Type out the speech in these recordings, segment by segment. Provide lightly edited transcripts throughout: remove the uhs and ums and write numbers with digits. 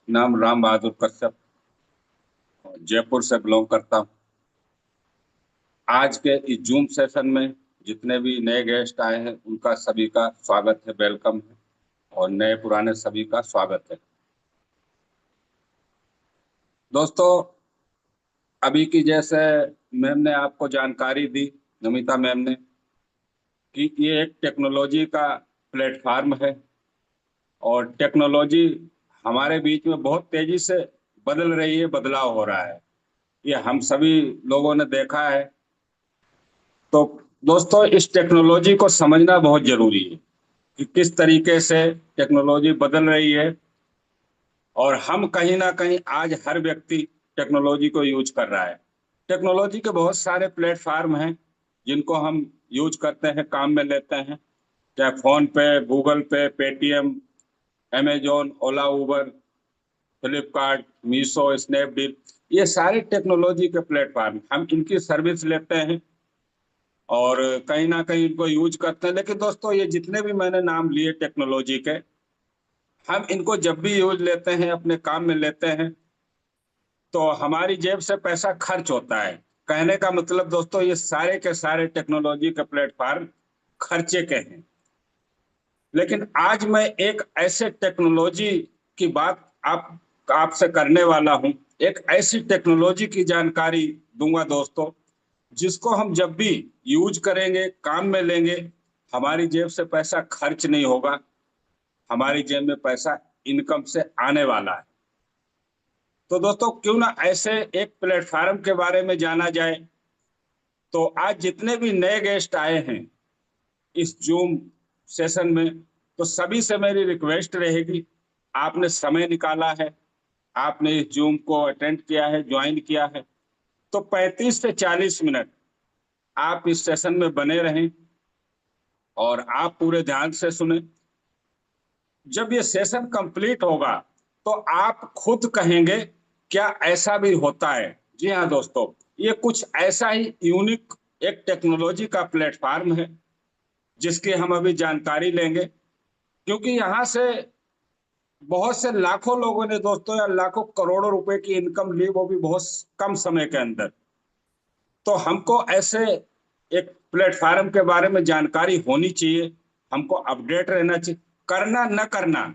नाम राम बहादुर कश्यप और जयपुर से बिलोंग करता हूँ। आज के इस जूम सेशन में जितने भी नए गेस्ट आए हैं उनका सभी का स्वागत है, वेलकम है। और नए पुराने सभी का स्वागत है। दोस्तों, अभी की जैसे मैम ने आपको जानकारी दी, नमिता मैम ने, कि ये एक टेक्नोलॉजी का प्लेटफार्म है और टेक्नोलॉजी हमारे बीच में बहुत तेजी से बदल रही है, बदलाव हो रहा है। ये हम सभी लोगों ने देखा है। तो दोस्तों, इस टेक्नोलॉजी को समझना बहुत जरूरी है कि किस तरीके से टेक्नोलॉजी बदल रही है। और हम कहीं ना कहीं आज हर व्यक्ति टेक्नोलॉजी को यूज कर रहा है। टेक्नोलॉजी के बहुत सारे प्लेटफार्म हैं जिनको हम यूज करते हैं, काम में लेते हैं। चाहे फोन पे, गूगल पे, पेटीएम, अमेजोन, ओला, उबर, फ्लिपकार्ट, मीशो, स्नैपडील, ये सारे टेक्नोलॉजी के प्लेटफार्म, हम इनकी सर्विस लेते हैं और कहीं ना कहीं इनको यूज करते हैं। लेकिन दोस्तों, ये जितने भी मैंने नाम लिए टेक्नोलॉजी के, हम इनको जब भी यूज लेते हैं, अपने काम में लेते हैं, तो हमारी जेब से पैसा खर्च होता है। कहने का मतलब दोस्तों, ये सारे के सारे टेक्नोलॉजी के प्लेटफार्म खर्चे के हैं। लेकिन आज मैं एक ऐसे टेक्नोलॉजी की बात आपसे करने वाला हूं। एक ऐसी टेक्नोलॉजी की जानकारी दूंगा दोस्तों, जिसको हम जब भी यूज करेंगे, काम में लेंगे, हमारी जेब से पैसा खर्च नहीं होगा, हमारी जेब में पैसा इनकम से आने वाला है। तो दोस्तों, क्यों ना ऐसे एक प्लेटफार्म के बारे में जाना जाए। तो आज जितने भी नए गेस्ट आए हैं इस जूम सेशन में, तो सभी से मेरी रिक्वेस्ट रहेगी, आपने समय निकाला है, आपने इस जूम को अटेंड किया है, ज्वाइन किया है, तो 35 से 40 मिनट आप इस सेशन में बने रहें और आप पूरे ध्यान से सुने। जब ये सेशन कंप्लीट होगा तो आप खुद कहेंगे, क्या ऐसा भी होता है। जी हाँ दोस्तों, ये कुछ ऐसा ही यूनिक एक टेक्नोलॉजी का प्लेटफार्म है जिसकी हम अभी जानकारी लेंगे। क्योंकि यहाँ से बहुत से लाखों लोगों ने दोस्तों, या लाखों करोड़ों रुपए की इनकम ली, वो भी बहुत कम समय के अंदर। तो हमको ऐसे एक प्लेटफार्म के बारे में जानकारी होनी चाहिए, हमको अपडेट रहना चाहिए। करना न करना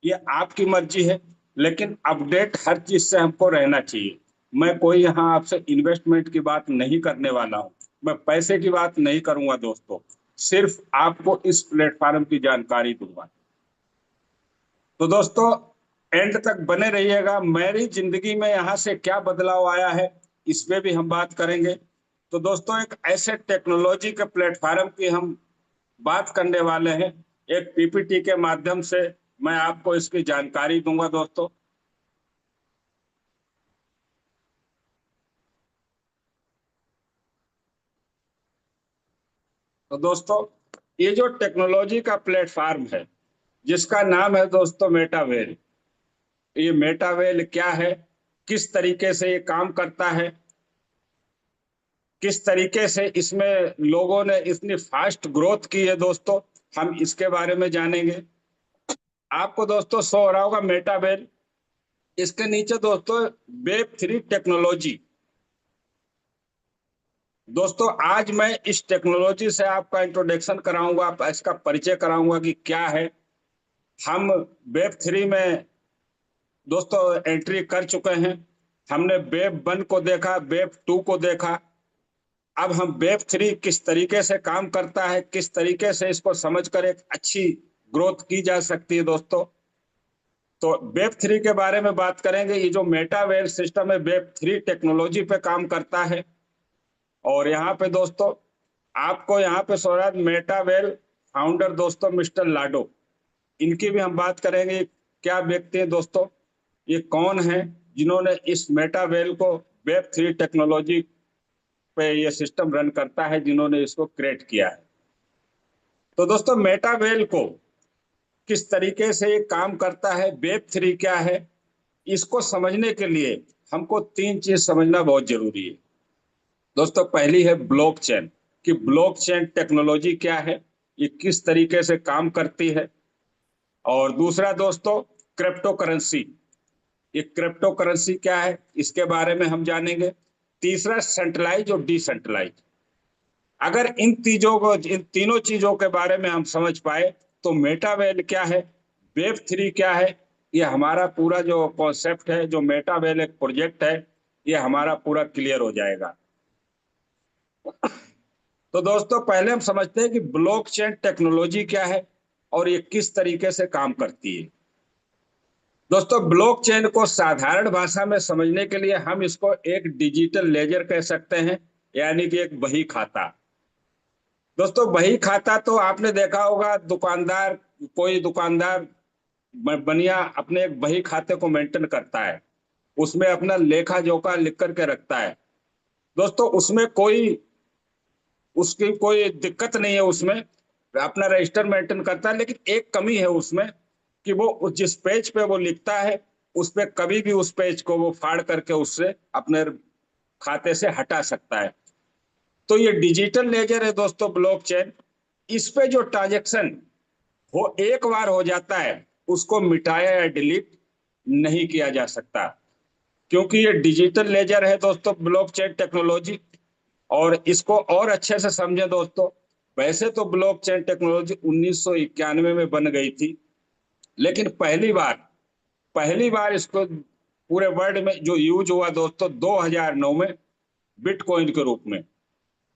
ये आपकी मर्जी है, लेकिन अपडेट हर चीज से हमको रहना चाहिए। मैं कोई यहाँ आपसे इन्वेस्टमेंट की बात नहीं करने वाला हूँ, मैं पैसे की बात नहीं करूंगा दोस्तों, सिर्फ आपको इस प्लेटफार्म की जानकारी दूंगा। तो दोस्तों, एंड तक बने रहिएगा। मेरी जिंदगी में यहाँ से क्या बदलाव आया है, इस पे भी हम बात करेंगे। तो दोस्तों, एक ऐसे टेक्नोलॉजी के प्लेटफार्म की हम बात करने वाले हैं। एक पीपीटी के माध्यम से मैं आपको इसकी जानकारी दूंगा दोस्तों। तो दोस्तों, ये जो टेक्नोलॉजी का प्लेटफार्म है, जिसका नाम है दोस्तों मेटावेल। ये मेटावेल क्या है, किस तरीके से ये काम करता है, किस तरीके से इसमें लोगों ने इतनी फास्ट ग्रोथ की है दोस्तों, हम इसके बारे में जानेंगे। आपको दोस्तों शो हो रहा होगा मेटावेल, इसके नीचे दोस्तों वेब 3 टेक्नोलॉजी। दोस्तों, आज मैं इस टेक्नोलॉजी से आपका इंट्रोडक्शन कराऊंगा, आप इसका परिचय कराऊंगा कि क्या है। हम वेब 3 में दोस्तों एंट्री कर चुके हैं। हमने वेब 1 को देखा, वेब 2 को देखा। अब हम वेब 3 किस तरीके से काम करता है, किस तरीके से इसको समझकर एक अच्छी ग्रोथ की जा सकती है दोस्तों, तो वेब 3 के बारे में बात करेंगे। ये जो मेटावेल सिस्टम है, वेब 3 टेक्नोलॉजी पे काम करता है। और यहाँ पे दोस्तों, आपको यहाँ पे सौराज मेटावेल फाउंडर दोस्तों मिस्टर लाडो, इनकी भी हम बात करेंगे। क्या व्यक्ति हैं दोस्तों, ये कौन है जिन्होंने इस मेटावेल को, वेब 3 टेक्नोलॉजी पे ये सिस्टम रन करता है, जिन्होंने इसको क्रिएट किया है। तो दोस्तों, मेटावेल को किस तरीके से ये काम करता है, वेब 3 क्या है, इसको समझने के लिए हमको 3 चीज समझना बहुत जरूरी है दोस्तों। पहली है ब्लॉकचेन, कि ब्लॉकचेन टेक्नोलॉजी क्या है, ये किस तरीके से काम करती है। और दूसरा दोस्तों, क्रिप्टो करेंसी। ये क्रिप्टो करेंसी क्या है, इसके बारे में हम जानेंगे। तीसरा सेंट्रलाइज और डिसेंट्रलाइज। अगर इन तीनों चीजों के बारे में हम समझ पाए तो मेटावेल क्या है, वेब 3 क्या है, ये हमारा पूरा जो कॉन्सेप्ट है, जो मेटावेल एक प्रोजेक्ट है, ये हमारा पूरा क्लियर हो जाएगा। तो दोस्तों पहले हम समझते हैं कि ब्लॉकचेन टेक्नोलॉजी क्या है और ये किस तरीके से काम करती है। दोस्तों ब्लॉकचेन को साधारण भाषा में समझने के लिए हम इसको एक डिजिटल लेजर कह सकते हैं, यानी कि एक बही खाता। दोस्तों बही खाता तो आपने देखा होगा, दुकानदार, कोई दुकानदार बनिया अपने एक बही खाते को मेंटेन करता है, उसमें अपना लेखा जोखा लिख करके रखता है। दोस्तों उसमें उसकी कोई दिक्कत नहीं है, उसमें अपना रजिस्टर मेंटेन करता है। लेकिन एक कमी है उसमें कि वो जिस पेज पे वो लिखता है, उस पे कभी भी उस पेज को वो फाड़ करके उससे अपने खाते से हटा सकता है। तो ये डिजिटल लेजर है दोस्तों ब्लॉकचेन। इस पे जो ट्रांजेक्शन वो एक बार हो जाता है, उसको मिटाया या डिलीट नहीं किया जा सकता, क्योंकि ये डिजिटल लेजर है दोस्तों ब्लॉकचेन टेक्नोलॉजी। और इसको और अच्छे से समझे दोस्तों, वैसे तो ब्लॉकचेन टेक्नोलॉजी 1991 में बन गई थी, लेकिन पहली बार इसको पूरे वर्ल्ड में जो यूज हुआ दोस्तों 2009 में बिटकॉइन के रूप में।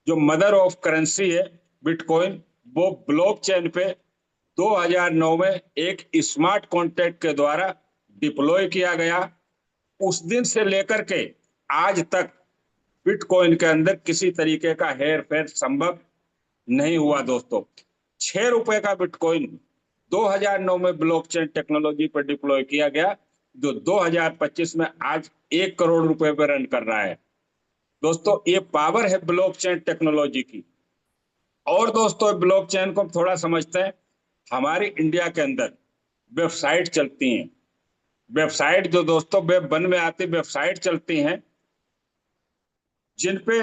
जो मदर ऑफ करेंसी है बिटकॉइन, वो ब्लॉकचेन पे 2009 में एक स्मार्ट कॉन्ट्रैक्ट के द्वारा डिप्लॉय किया गया। उस दिन से लेकर के आज तक बिटकॉइन के अंदर किसी तरीके का हेर फेर संभव नहीं हुआ दोस्तों। 6 रुपए का बिटकॉइन 2009 में ब्लॉकचेन टेक्नोलॉजी पर डिप्लॉय किया गया, जो 2025 में आज 1 करोड़ रुपए पर रन कर रहा है। दोस्तों ये पावर है ब्लॉकचेन टेक्नोलॉजी की। और दोस्तों ब्लॉकचेन को थोड़ा समझते हैं। हमारी इंडिया के अंदर वेबसाइट चलती हैं, वेबसाइट जो दोस्तों वेब 1 में आती वेबसाइट चलती हैं, जिन पे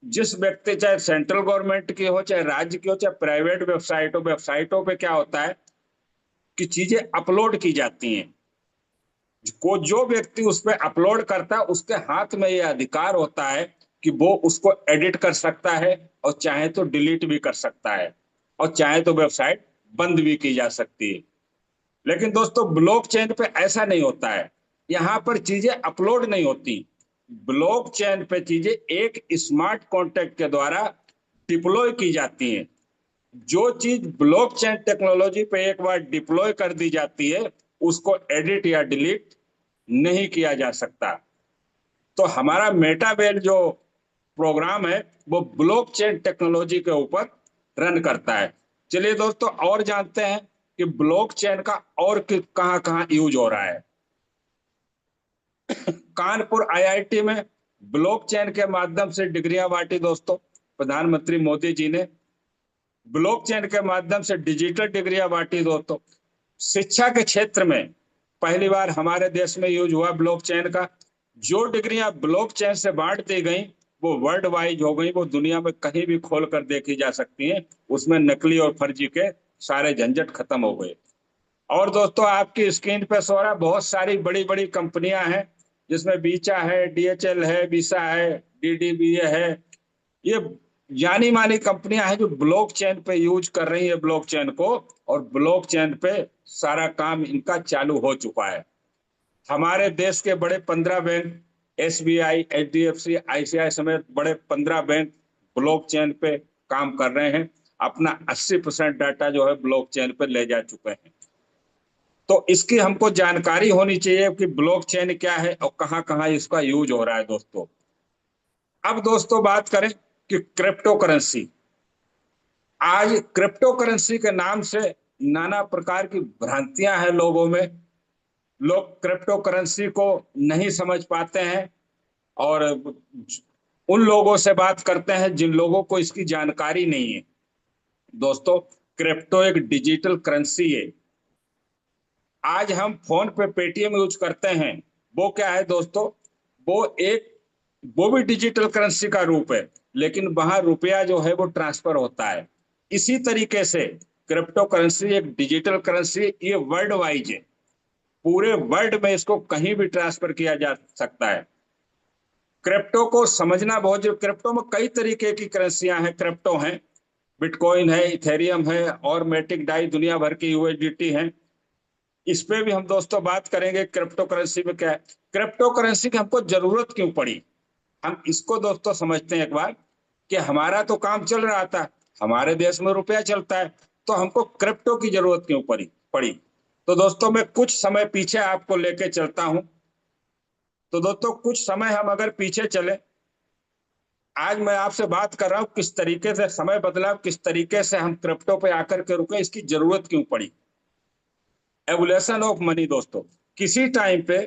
जिस व्यक्ति, चाहे सेंट्रल गवर्नमेंट की हो, चाहे राज्य की हो, चाहे प्राइवेट वेबसाइट हो, वेबसाइटों पे क्या होता है कि चीजें अपलोड की जाती हैं। को जो व्यक्ति उस पर अपलोड करता है उसके हाथ में ये अधिकार होता है कि वो उसको एडिट कर सकता है और चाहे तो डिलीट भी कर सकता है, और चाहे तो वेबसाइट बंद भी की जा सकती है। लेकिन दोस्तों ब्लॉकचेन पे ऐसा नहीं होता है, यहाँ पर चीजें अपलोड नहीं होती। ब्लॉकचेन पे चीजें एक स्मार्ट कॉन्ट्रैक्ट के द्वारा डिप्लॉय की जाती हैं। जो चीज ब्लॉकचेन टेक्नोलॉजी पे एक बार डिप्लॉय कर दी जाती है, उसको एडिट या डिलीट नहीं किया जा सकता। तो हमारा मेटावेल जो प्रोग्राम है वो ब्लॉकचेन टेक्नोलॉजी के ऊपर रन करता है। चलिए दोस्तों और जानते हैं कि ब्लॉकचेन का और कहां कहां यूज हो रहा है। कानपुर आईआईटी में ब्लॉकचेन के माध्यम से डिग्रियां बांटी दोस्तों प्रधानमंत्री मोदी जी ने। ब्लॉकचेन के माध्यम से डिजिटल डिग्रियां बांटी दोस्तों। शिक्षा के क्षेत्र में पहली बार हमारे देश में यूज हुआ ब्लॉकचेन का। जो डिग्रियां ब्लॉकचेन से बांट दी गई वो वर्ल्ड वाइड हो गई, वो दुनिया में कहीं भी खोल कर देखी जा सकती हैं। उसमें नकली और फर्जी के सारे झंझट खत्म हो गए। और दोस्तों आपकी स्क्रीन पे सो रहा बहुत सारी बड़ी बड़ी कंपनियां हैं, जिसमें बीचा है, डीएचएल है, विसा है, डीडीबीए है। ये जानी मानी कंपनियां हैं जो ब्लॉकचेन पे यूज कर रही है ब्लॉकचेन को, और ब्लॉकचेन पे सारा काम इनका चालू हो चुका है। हमारे देश के बड़े 15 बैंक, एसबीआई, एचडीएफसी, आईसीआई समेत बड़े 15 बैंक ब्लॉकचेन पे काम कर रहे हैं। अपना 80% डाटा जो है ब्लॉकचेन पे ले जा चुके हैं। तो इसकी हमको जानकारी होनी चाहिए कि ब्लॉकचेन क्या है और कहां कहां इसका यूज हो रहा है दोस्तों। अब दोस्तों बात करें कि क्रिप्टो करेंसी। आज क्रिप्टो करेंसी के नाम से नाना प्रकार की भ्रांतियां हैं लोगों में। लोग क्रिप्टो करेंसी को नहीं समझ पाते हैं और उन लोगों से बात करते हैं जिन लोगों को इसकी जानकारी नहीं है। दोस्तों क्रिप्टो एक डिजिटल करेंसी है। आज हम फोन पे पेटीएम यूज करते हैं, वो क्या है दोस्तों, वो एक वो भी डिजिटल करेंसी का रूप है, लेकिन वहां रुपया जो है वो ट्रांसफर होता है। इसी तरीके से क्रिप्टो करेंसी एक डिजिटल करेंसी, ये वर्ल्ड वाइड है। पूरे वर्ल्ड में इसको कहीं भी ट्रांसफर किया जा सकता है। क्रिप्टो को समझना बहुत जरूरी। क्रिप्टो में कई तरीके की करेंसियां हैं, क्रिप्टो हैं, बिटकॉइन है, इथेरियम है और मैटिक डाई, दुनिया भर की यूएसडीटी है। इस पे भी हम दोस्तों बात करेंगे क्रिप्टो करेंसी में क्या है, क्रिप्टो करेंसी की हमको जरूरत क्यों पड़ी। हम इसको दोस्तों समझते हैं एक बार, कि हमारा तो काम चल रहा था, हमारे देश में रुपया चलता है, तो हमको क्रिप्टो की जरूरत क्यों पड़ी। तो दोस्तों मैं कुछ समय पीछे आपको लेके चलता हूं। तो दोस्तों कुछ समय हम अगर पीछे चले, आज मैं आपसे बात कर रहा हूं किस तरीके से समय बदला, किस तरीके से हम क्रिप्टो पे आकर के रुके, इसकी जरूरत क्यों पड़ी। एवोल्यूशन ऑफ मनी दोस्तों, किसी टाइम पे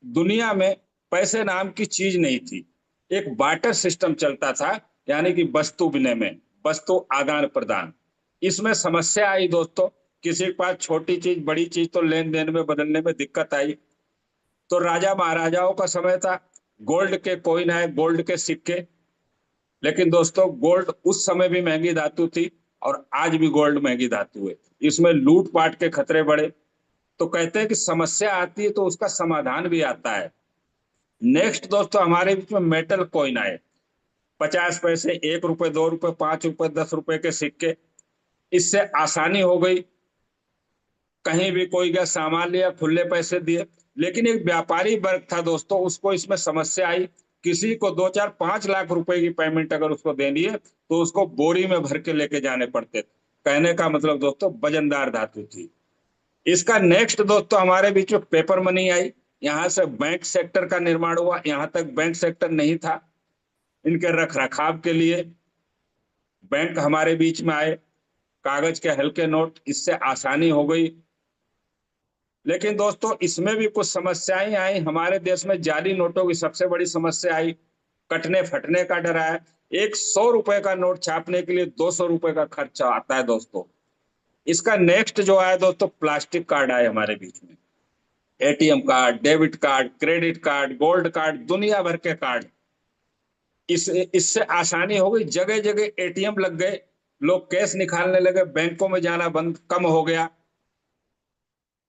दुनिया में पैसे नाम की चीज नहीं थी, एक बार्टर सिस्टम चलता था, यानी कि वस्तु विनिमय, वस्तु आदान प्रदान। इसमें समस्या आई दोस्तों, किसी के पास छोटी चीज बड़ी चीज तो लेन देन में बदलने में दिक्कत आई। तो राजा महाराजाओं का समय था, गोल्ड के कॉइन है, गोल्ड के सिक्के। लेकिन दोस्तों गोल्ड उस समय भी महंगी धातु थी और आज भी गोल्ड महंगी धातु है, इसमें लूटपाट के खतरे बढ़े। तो कहते हैं कि समस्या आती है तो उसका समाधान भी आता है। नेक्स्ट दोस्तों हमारे बीच में मेटल कॉइन आए, 50 पैसे, 1 रुपए, 2 रुपए, 5 रुपए, 10 रुपए के सिक्के। इससे आसानी हो गई, कहीं भी कोई गया सामान लिया, खुले पैसे दिए। लेकिन एक व्यापारी वर्ग था दोस्तों, उसको इसमें समस्या आई। किसी को 2, 4, 5 लाख रुपए की पेमेंट अगर उसको देनी है तो उसको बोरी में भर के लेके जाने पड़ते थे। कहने का मतलब दोस्तों वजनदार धातु थी। इसका नेक्स्ट दोस्तों हमारे बीच में पेपर मनी आई। यहाँ से बैंक सेक्टर का निर्माण हुआ, यहाँ तक बैंक सेक्टर नहीं था, इनके रख रखाव के लिए बैंक हमारे बीच में आए, कागज के हल्के नोट, इससे आसानी हो गई। लेकिन दोस्तों इसमें भी कुछ समस्याएं आई, हमारे देश में जाली नोटों की सबसे बड़ी समस्या आई, कटने फटने का डर आया। एक 100 रुपए का नोट छापने के लिए 200 रुपए का खर्चा आता है दोस्तों। इसका नेक्स्ट जो आया दोस्तों, प्लास्टिक कार्ड आए हमारे बीच में, ATM card, debit card, credit card, gold card, दुनिया भर के कार्ड। इससे आसानी हो गई, जगह जगह एटीएम लग गए, लोग कैश निकालने लगे, बैंकों में जाना बंद कम हो गया।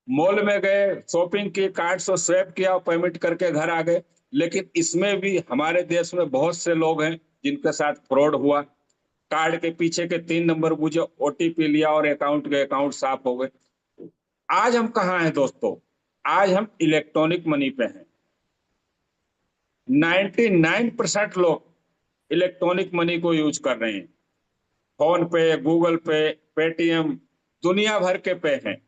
मॉल में गए, शॉपिंग की, कार्ड से स्वैप किया और पेमेंट करके घर आ गए। लेकिन इसमें भी हमारे देश में बहुत से लोग हैं जिनके साथ फ्रॉड हुआ, कार्ड के पीछे के 3 नंबर पूछे, ओटीपी लिया और अकाउंट साफ हो गए। आज हम कहाँ हैं दोस्तों, आज हम इलेक्ट्रॉनिक मनी पे हैं। 99% लोग इलेक्ट्रॉनिक मनी को यूज कर रहे हैं, फोन पे, गूगल पे, पेटीएम, दुनिया भर के पे हैं,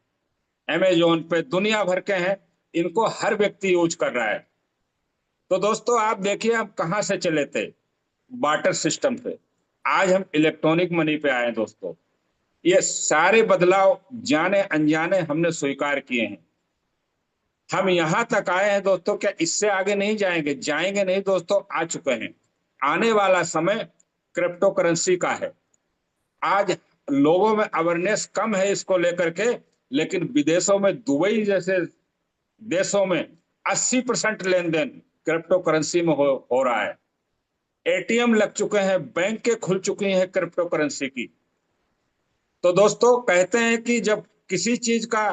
अमेजोन पे, दुनिया भर के हैं, इनको हर व्यक्ति यूज कर रहा है। तो दोस्तों आप देखिए हम कहाँ से चले थे, बार्टर सिस्टम पे, आज हम इलेक्ट्रॉनिक मनी पे आए दोस्तों। ये सारे बदलाव जाने अनजाने हमने स्वीकार किए हैं। हम यहां तक आए हैं दोस्तों, क्या इससे आगे नहीं जाएंगे, जाएंगे नहीं दोस्तों, आ चुके हैं। आने वाला समय क्रिप्टो करेंसी का है। आज लोगों में अवेयरनेस कम है इसको लेकर के, लेकिन विदेशों में, दुबई जैसे देशों में 80% लेन देन क्रिप्टो करेंसी में हो रहा है। एटीएम लग चुके हैं, बैंक खुल चुकी हैं क्रिप्टो करेंसी की। तो दोस्तों कहते हैं कि जब किसी चीज का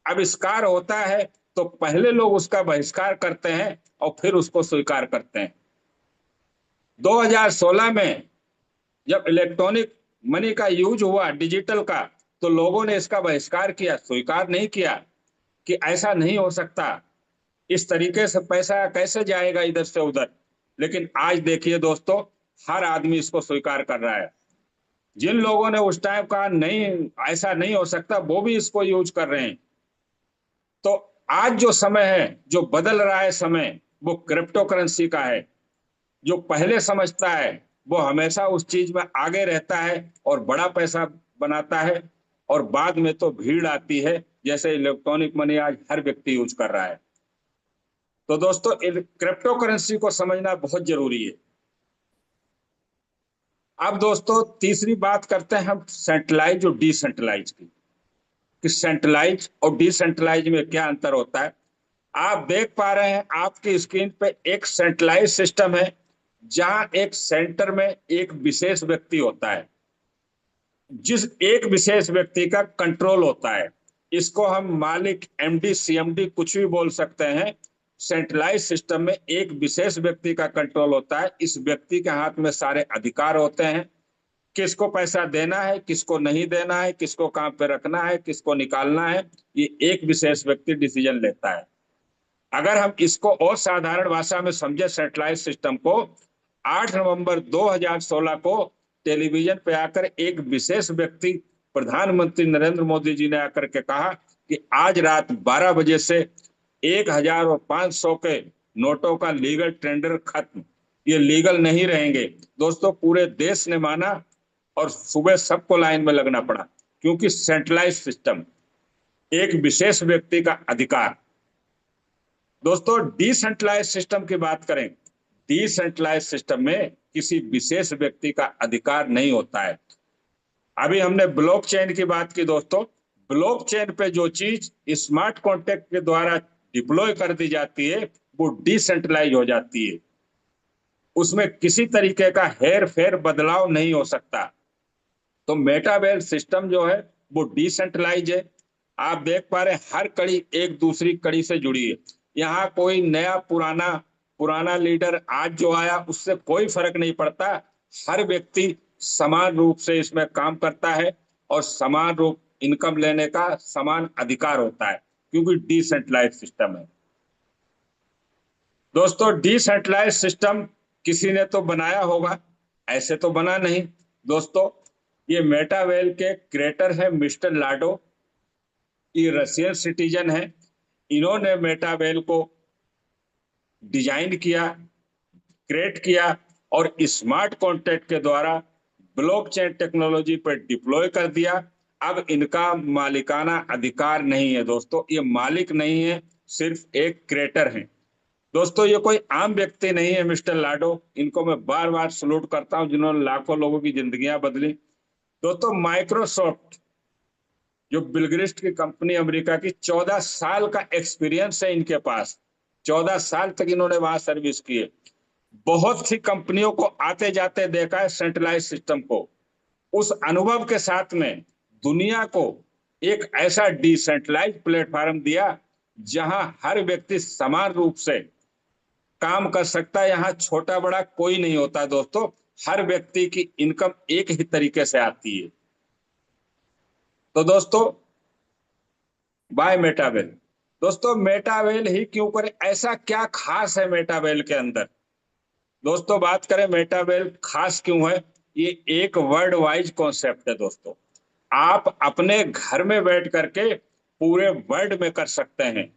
आविष्कार होता है तो पहले लोग उसका बहिष्कार करते हैं और फिर उसको स्वीकार करते हैं। 2016 में जब इलेक्ट्रॉनिक मनी का यूज हुआ, डिजिटल का, तो लोगों ने इसका बहिष्कार किया, स्वीकार नहीं किया कि ऐसा नहीं हो सकता, इस तरीके से पैसा कैसे जाएगा इधर से उधर। लेकिन आज देखिए दोस्तों, हर आदमी इसको स्वीकार कर रहा है। जिन लोगों ने उस टाइम कहा नहीं ऐसा नहीं हो सकता, वो भी इसको यूज कर रहे हैं। तो आज जो समय है, जो बदल रहा है समय, वो क्रिप्टो करेंसी का है। जो पहले समझता है वो हमेशा उस चीज में आगे रहता है और बड़ा पैसा बनाता है, और बाद में तो भीड़ आती है, जैसे इलेक्ट्रॉनिक मनी आज हर व्यक्ति यूज कर रहा है। तो दोस्तों क्रिप्टो करेंसी को समझना बहुत जरूरी है। अब दोस्तों तीसरी बात करते हैं हम सेंट्रलाइज और डिसेंट्रलाइज की, कि सेंट्रलाइज और डिसेंट्रलाइज में क्या अंतर होता है। आप देख पा रहे हैं आपकी स्क्रीन पे एक सेंट्रलाइज सिस्टम है, जहां एक सेंटर में एक विशेष व्यक्ति होता है, जिस एक विशेष व्यक्ति का कंट्रोल होता है। इसको हम मालिक, एमडी, सीएमडी कुछ भी बोल सकते हैं। सेंट्रलाइज सिस्टम में एक विशेष व्यक्ति का कंट्रोल होता है। इस व्यक्ति के हाथ में सारे अधिकार होते हैं, किसको पैसा देना है, किसको नहीं देना है, किसको कहां पे रखना है, किसको निकालना है, ये एक विशेष व्यक्ति डिसीजन लेता है। अगर हम इसको और साधारण भाषा में समझे सेटेलाइट सिस्टम को, 8 नवंबर 2016 को टेलीविजन पे आकर एक विशेष व्यक्ति प्रधानमंत्री नरेंद्र मोदी जी ने आकर के कहा कि आज रात 12 बजे से 1,500 के नोटों का लीगल टेंडर खत्म, ये लीगल नहीं रहेंगे। दोस्तों पूरे देश ने माना और सुबह सबको लाइन में लगना पड़ा, क्योंकि सेंट्रलाइज सिस्टम, एक विशेष व्यक्ति का अधिकार। दोस्तों डिसेंट्रलाइज सिस्टम की बात करें, डिसेंट्रलाइज सिस्टम में किसी विशेष व्यक्ति का अधिकार नहीं होता है। अभी हमने ब्लॉकचेन की बात की दोस्तों, ब्लॉकचेन पे जो चीज स्मार्ट कॉन्ट्रैक्ट के द्वारा डिप्लॉय कर दी जाती है वो डिसेंट्रलाइज हो जाती है, उसमें किसी तरीके का हेर फेर बदलाव नहीं हो सकता। तो मेटावेल सिस्टम जो है वो डिसेंट्रलाइज है। आप देख पा रहे हैं हर कड़ी एक दूसरी कड़ी से जुड़ी है। यहाँ कोई नया पुराना पुराना लीडर आज जो आया उससे कोई फर्क नहीं पड़ता। हर व्यक्ति समान रूप से इसमें काम करता है और समान रूप इनकम लेने का समान अधिकार होता है, क्योंकि डिसेंट्रलाइज सिस्टम है। दोस्तों डिसेंट्रलाइज सिस्टम किसी ने तो बनाया होगा, ऐसे तो बना नहीं। दोस्तों ये मेटावेल के क्रिएटर है मिस्टर लाडो, ये रशियन सिटीजन है। इन्होंने मेटावेल को डिजाइन किया, क्रिएट किया और स्मार्ट कॉन्ट्रैक्ट के द्वारा ब्लॉकचेन टेक्नोलॉजी पर डिप्लॉय कर दिया। अब इनका मालिकाना अधिकार नहीं है दोस्तों, ये मालिक नहीं है, सिर्फ एक क्रिएटर है। दोस्तों ये कोई आम व्यक्ति नहीं है मिस्टर लाडो, इनको मैं बार बार सलूट करता हूं जिन्होंने लाखों लोगों की जिंदगियां बदली। दोस्तों माइक्रोसॉफ्ट जो बिल गेट्स की कंपनी अमेरिका की, 14 साल का एक्सपीरियंस है इनके पास, 14 साल तक इन्होंने वहां सर्विस की है। बहुत सी कंपनियों को आते जाते देखा है सेंट्रलाइज सिस्टम को। उस अनुभव के साथ में दुनिया को एक ऐसा डिसेंट्रलाइज प्लेटफॉर्म दिया जहां हर व्यक्ति समान रूप से काम कर सकता है। यहाँ छोटा बड़ा कोई नहीं होता दोस्तों, हर व्यक्ति की इनकम एक ही तरीके से आती है। तो दोस्तों बाय मेटावेल। दोस्तों मेटावेल ही क्यों करें, ऐसा क्या खास है मेटावेल के अंदर? दोस्तों बात करें मेटावेल खास क्यों है, ये एक वर्ल्ड वाइज कॉन्सेप्ट है दोस्तों। आप अपने घर में बैठ करके पूरे वर्ल्ड में कर सकते हैं,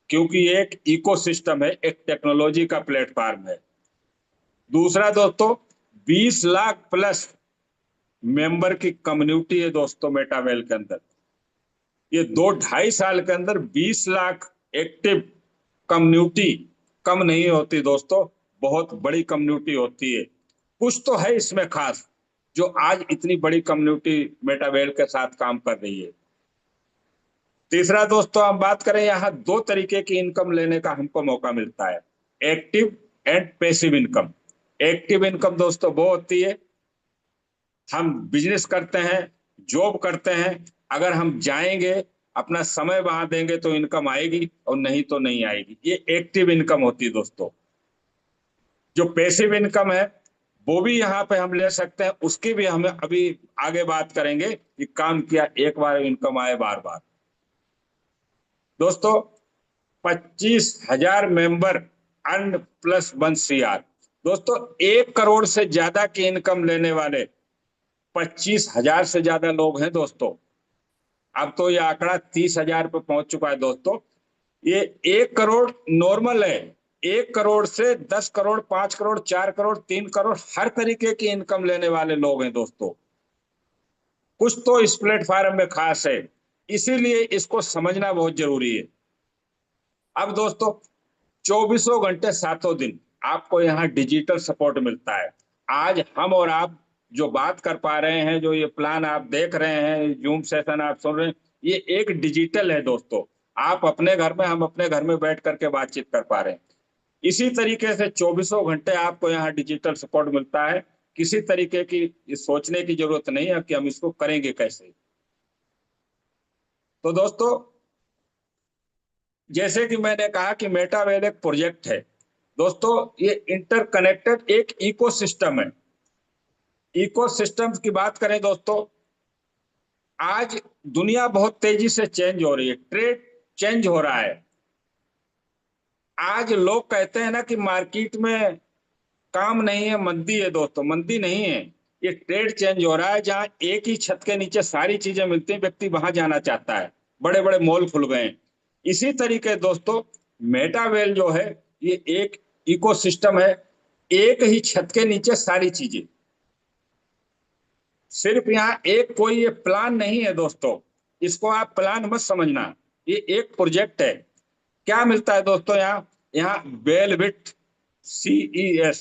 क्योंकि ये एक इकोसिस्टम है, एक टेक्नोलॉजी का प्लेटफॉर्म है। दूसरा दोस्तों 20 लाख प्लस मेंबर की कम्युनिटी है दोस्तों मेटावेल के अंदर। ये 2-2.5 साल के अंदर 20 लाख एक्टिव कम्युनिटी कम नहीं होती दोस्तों, बहुत बड़ी कम्युनिटी होती है। कुछ तो है इसमें खास जो आज इतनी बड़ी कम्युनिटी मेटावेल के साथ काम कर रही है। तीसरा दोस्तों हम बात करें, यहाँ 2 तरीके की इनकम लेने का हमको मौका मिलता है, active and passive income. Active income दोस्तों वो होती है हम बिजनेस करते हैं, जॉब करते हैं, अगर हम जाएंगे अपना समय वहां देंगे तो इनकम आएगी और नहीं तो नहीं आएगी, ये एक्टिव इनकम होती है दोस्तों। जो पैसिव इनकम है वो भी यहाँ पे हम ले सकते हैं, उसकी भी हम अभी आगे बात करेंगे कि काम किया एक बार इनकम आए बार बार। दोस्तों 25,000 मेंबर अर्न प्लस 1 CR। दोस्तों 1 करोड़ से ज्यादा की इनकम लेने वाले 25,000 से ज्यादा लोग हैं दोस्तों। अब तो ये आंकड़ा 30,000 पे पहुंच चुका है दोस्तों। ये 1 करोड़ नॉर्मल है, 1 करोड़ से 10 करोड़, 5 करोड़, 4 करोड़, 3 करोड़, हर तरीके की इनकम लेने वाले लोग हैं दोस्तों। कुछ तो इस प्लेटफॉर्म में खास है, इसीलिए इसको समझना बहुत जरूरी है। अब दोस्तों 24 घंटे 7 दिन आपको यहाँ डिजिटल सपोर्ट मिलता है। आज हम और आप जो बात कर पा रहे हैं, जो ये प्लान आप देख रहे हैं, जूम सेशन आप सुन रहे हैं, ये एक डिजिटल है दोस्तों। आप अपने घर में, हम अपने घर में बैठ करके बातचीत कर पा रहे हैं। इसी तरीके से 24 घंटे आपको यहाँ डिजिटल सपोर्ट मिलता है। किसी तरीके की सोचने की जरूरत नहीं है कि हम इसको करेंगे कैसे। तो दोस्तों, जैसे कि मैंने कहा कि मेटावेल एक प्रोजेक्ट है दोस्तों, ये इंटरकनेक्टेड एक इकोसिस्टम है। इकोसिस्टम की बात करें दोस्तों, आज दुनिया बहुत तेजी से चेंज हो रही है, ट्रेड चेंज हो रहा है। आज लोग कहते हैं ना कि मार्केट में काम नहीं है, मंदी है दोस्तों, मंदी नहीं है। ये ट्रेड चेंज हो रहा है, जहां एक ही छत के नीचे सारी चीजें मिलती हैं, व्यक्ति वहां जाना चाहता है। बड़े बड़े मॉल खुल गए हैं। इसी तरीके दोस्तों, मेटावेल जो है, ये एक इकोसिस्टम है। एक ही छत के नीचे सारी चीजें। सिर्फ यहाँ एक कोई ये प्लान नहीं है दोस्तों, इसको आप प्लान मत समझना। ये एक प्रोजेक्ट है। क्या मिलता है दोस्तों यहाँ? यहाँ बेलविट CES,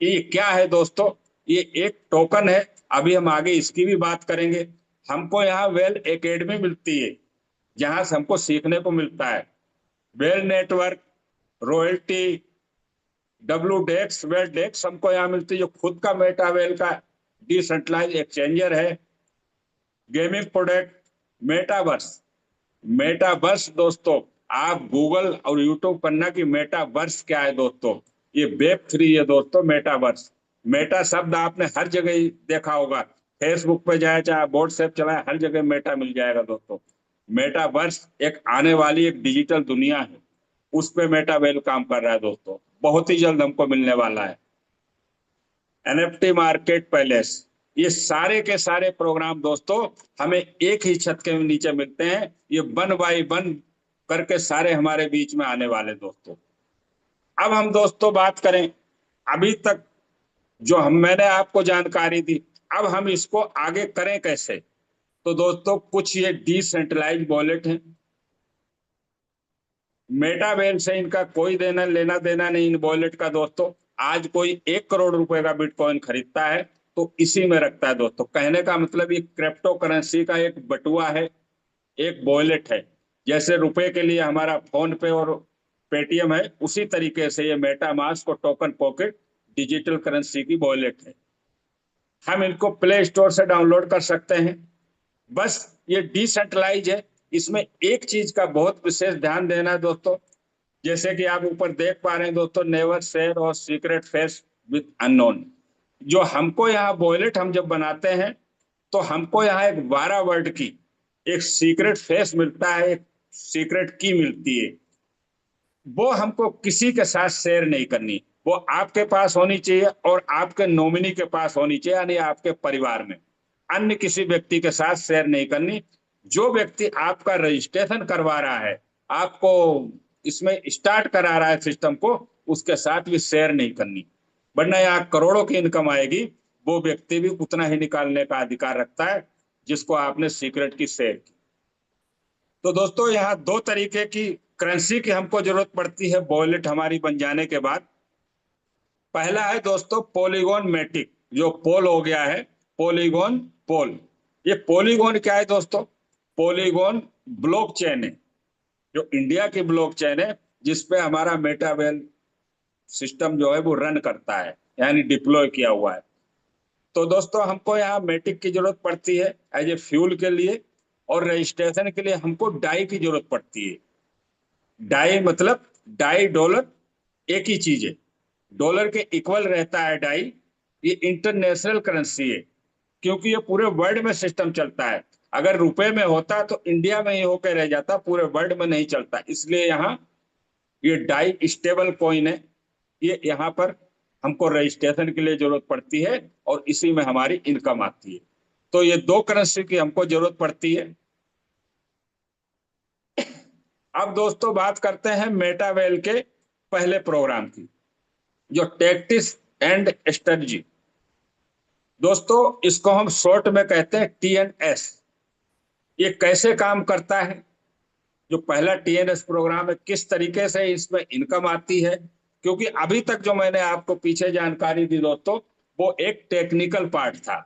ये क्या है दोस्तों? ये एक टोकन है। अभी हम आगे इसकी भी बात करेंगे। हमको यहाँ वेल एकेडमी मिलती है, जहां से हमको सीखने को मिलता है। वेल नेटवर्क, रॉयल्टी, वेल डेक्स हमको यहाँ मिलती है, जो खुद का मेटावेल का डिसेंट्रलाइज एक्सचेंजर है। Gaming product, metaverse. मेटावर्स दोस्तों, आप गूगल और यूट्यूब करना कि मेटावर्स क्या है दोस्तों। ये वेब 3 है दोस्तों, मेटावर्स। मेटा शब्द आपने हर जगह ही देखा होगा। फेसबुक पे जाए, चाहे व्हाट्सएप चलाए, हर जगह मेटा मिल जाएगा दोस्तों। मेटावर्स एक आने वाली एक डिजिटल दुनिया है, उस पे मेटावेल काम कर रहा है दोस्तों। बहुत ही जल्द हमको मिलने वाला है। NFT मार्केट पैलेस, ये सारे के सारे प्रोग्राम दोस्तों हमें एक ही छत के नीचे मिलते हैं। ये 1 बाय 1 करके सारे हमारे बीच में आने वाले दोस्तों। अब हम दोस्तों बात करें, अभी तक जो मैंने आपको जानकारी दी, अब हम इसको आगे करें कैसे। तो दोस्तों, कुछ ये डिसेंट्रलाइज वॉलेट है। मेटावेल से इनका कोई लेना देना नहीं इन वॉलेट का दोस्तों। आज कोई 1 करोड़ रुपए का बिटकॉइन खरीदता है तो इसी में रखता है दोस्तों। कहने का मतलब ये क्रिप्टो करेंसी का एक बटुआ है, एक वॉलेट है। जैसे रुपए के लिए हमारा फोन पे और पेटीएम है, उसी तरीके से ये मेटामास्क और टोकन पॉकेट डिजिटल करेंसी की वॉलेट है। हम इनको प्ले स्टोर से डाउनलोड कर सकते हैं। बस ये डिसेंट्रलाइज है। इसमें एक चीज का बहुत विशेष ध्यान देना है दोस्तों। जैसे कि आप ऊपर देख पा रहे हैं दोस्तों, नेवर शेयर और सीक्रेट फेस विथ अननोन। जो हमको यहाँ वॉलेट हम जब बनाते हैं, तो हमको यहाँ एक 12 वर्ड की एक सीक्रेट फेस मिलता है, एक सीक्रेट की मिलती है। वो हमको किसी के साथ शेयर नहीं करनी। वो आपके पास होनी चाहिए और आपके नॉमिनी के पास होनी चाहिए, यानी आपके परिवार में। अन्य किसी व्यक्ति के साथ शेयर नहीं करनी। जो व्यक्ति आपका रजिस्ट्रेशन करवा रहा है, आपको इसमें स्टार्ट करा रहा है सिस्टम को, उसके साथ भी शेयर नहीं करनी, वरना यहाँ करोड़ों की इनकम आएगी। वो व्यक्ति भी उतना ही निकालने का अधिकार रखता है जिसको आपने सीक्रेट की शेयर की। तो दोस्तों, यहाँ 2 तरीके की करेंसी की हमको जरूरत पड़ती है वॉलेट हमारी बन जाने के बाद। पहला है दोस्तों पॉलीगॉन मैटिक, जो पोल हो गया है, पॉलीगॉन पोल। ये पॉलीगॉन क्या है दोस्तों? पॉलीगॉन ब्लॉकचेन है, जो इंडिया की ब्लॉकचेन है, जिसपे हमारा मेटावेल सिस्टम जो है वो रन करता है, यानी डिप्लॉय किया हुआ है। तो दोस्तों, हमको यहाँ मेटिक की जरूरत पड़ती है एज ए फ्यूल के लिए, और रजिस्ट्रेशन के लिए हमको डाई की जरूरत पड़ती है। डाई मतलब डाई डॉलर एक ही चीज है, डॉलर के इक्वल रहता है डाई। ये इंटरनेशनल करेंसी है, क्योंकि ये पूरे वर्ल्ड में सिस्टम चलता है। अगर रुपए में होता तो इंडिया में ही होकर रह जाता, पूरे वर्ल्ड में नहीं चलता। इसलिए यहाँ ये डाई स्टेबल कॉइन है। ये यहाँ पर हमको रजिस्ट्रेशन के लिए जरूरत पड़ती है, और इसी में हमारी इनकम आती है। तो ये 2 करेंसी की हमको जरूरत पड़ती है। अब दोस्तों बात करते हैं मेटावेल के पहले प्रोग्राम की, जो टैक्टिस एंड स्ट्रेटजी। दोस्तों, इसको हम शॉर्ट में कहते हैं TNS। ये कैसे काम करता है? जो पहला TNS प्रोग्राम है, किस तरीके से इसमें इनकम आती है? क्योंकि अभी तक जो मैंने आपको पीछे जानकारी दी दोस्तों, वो एक टेक्निकल पार्ट था।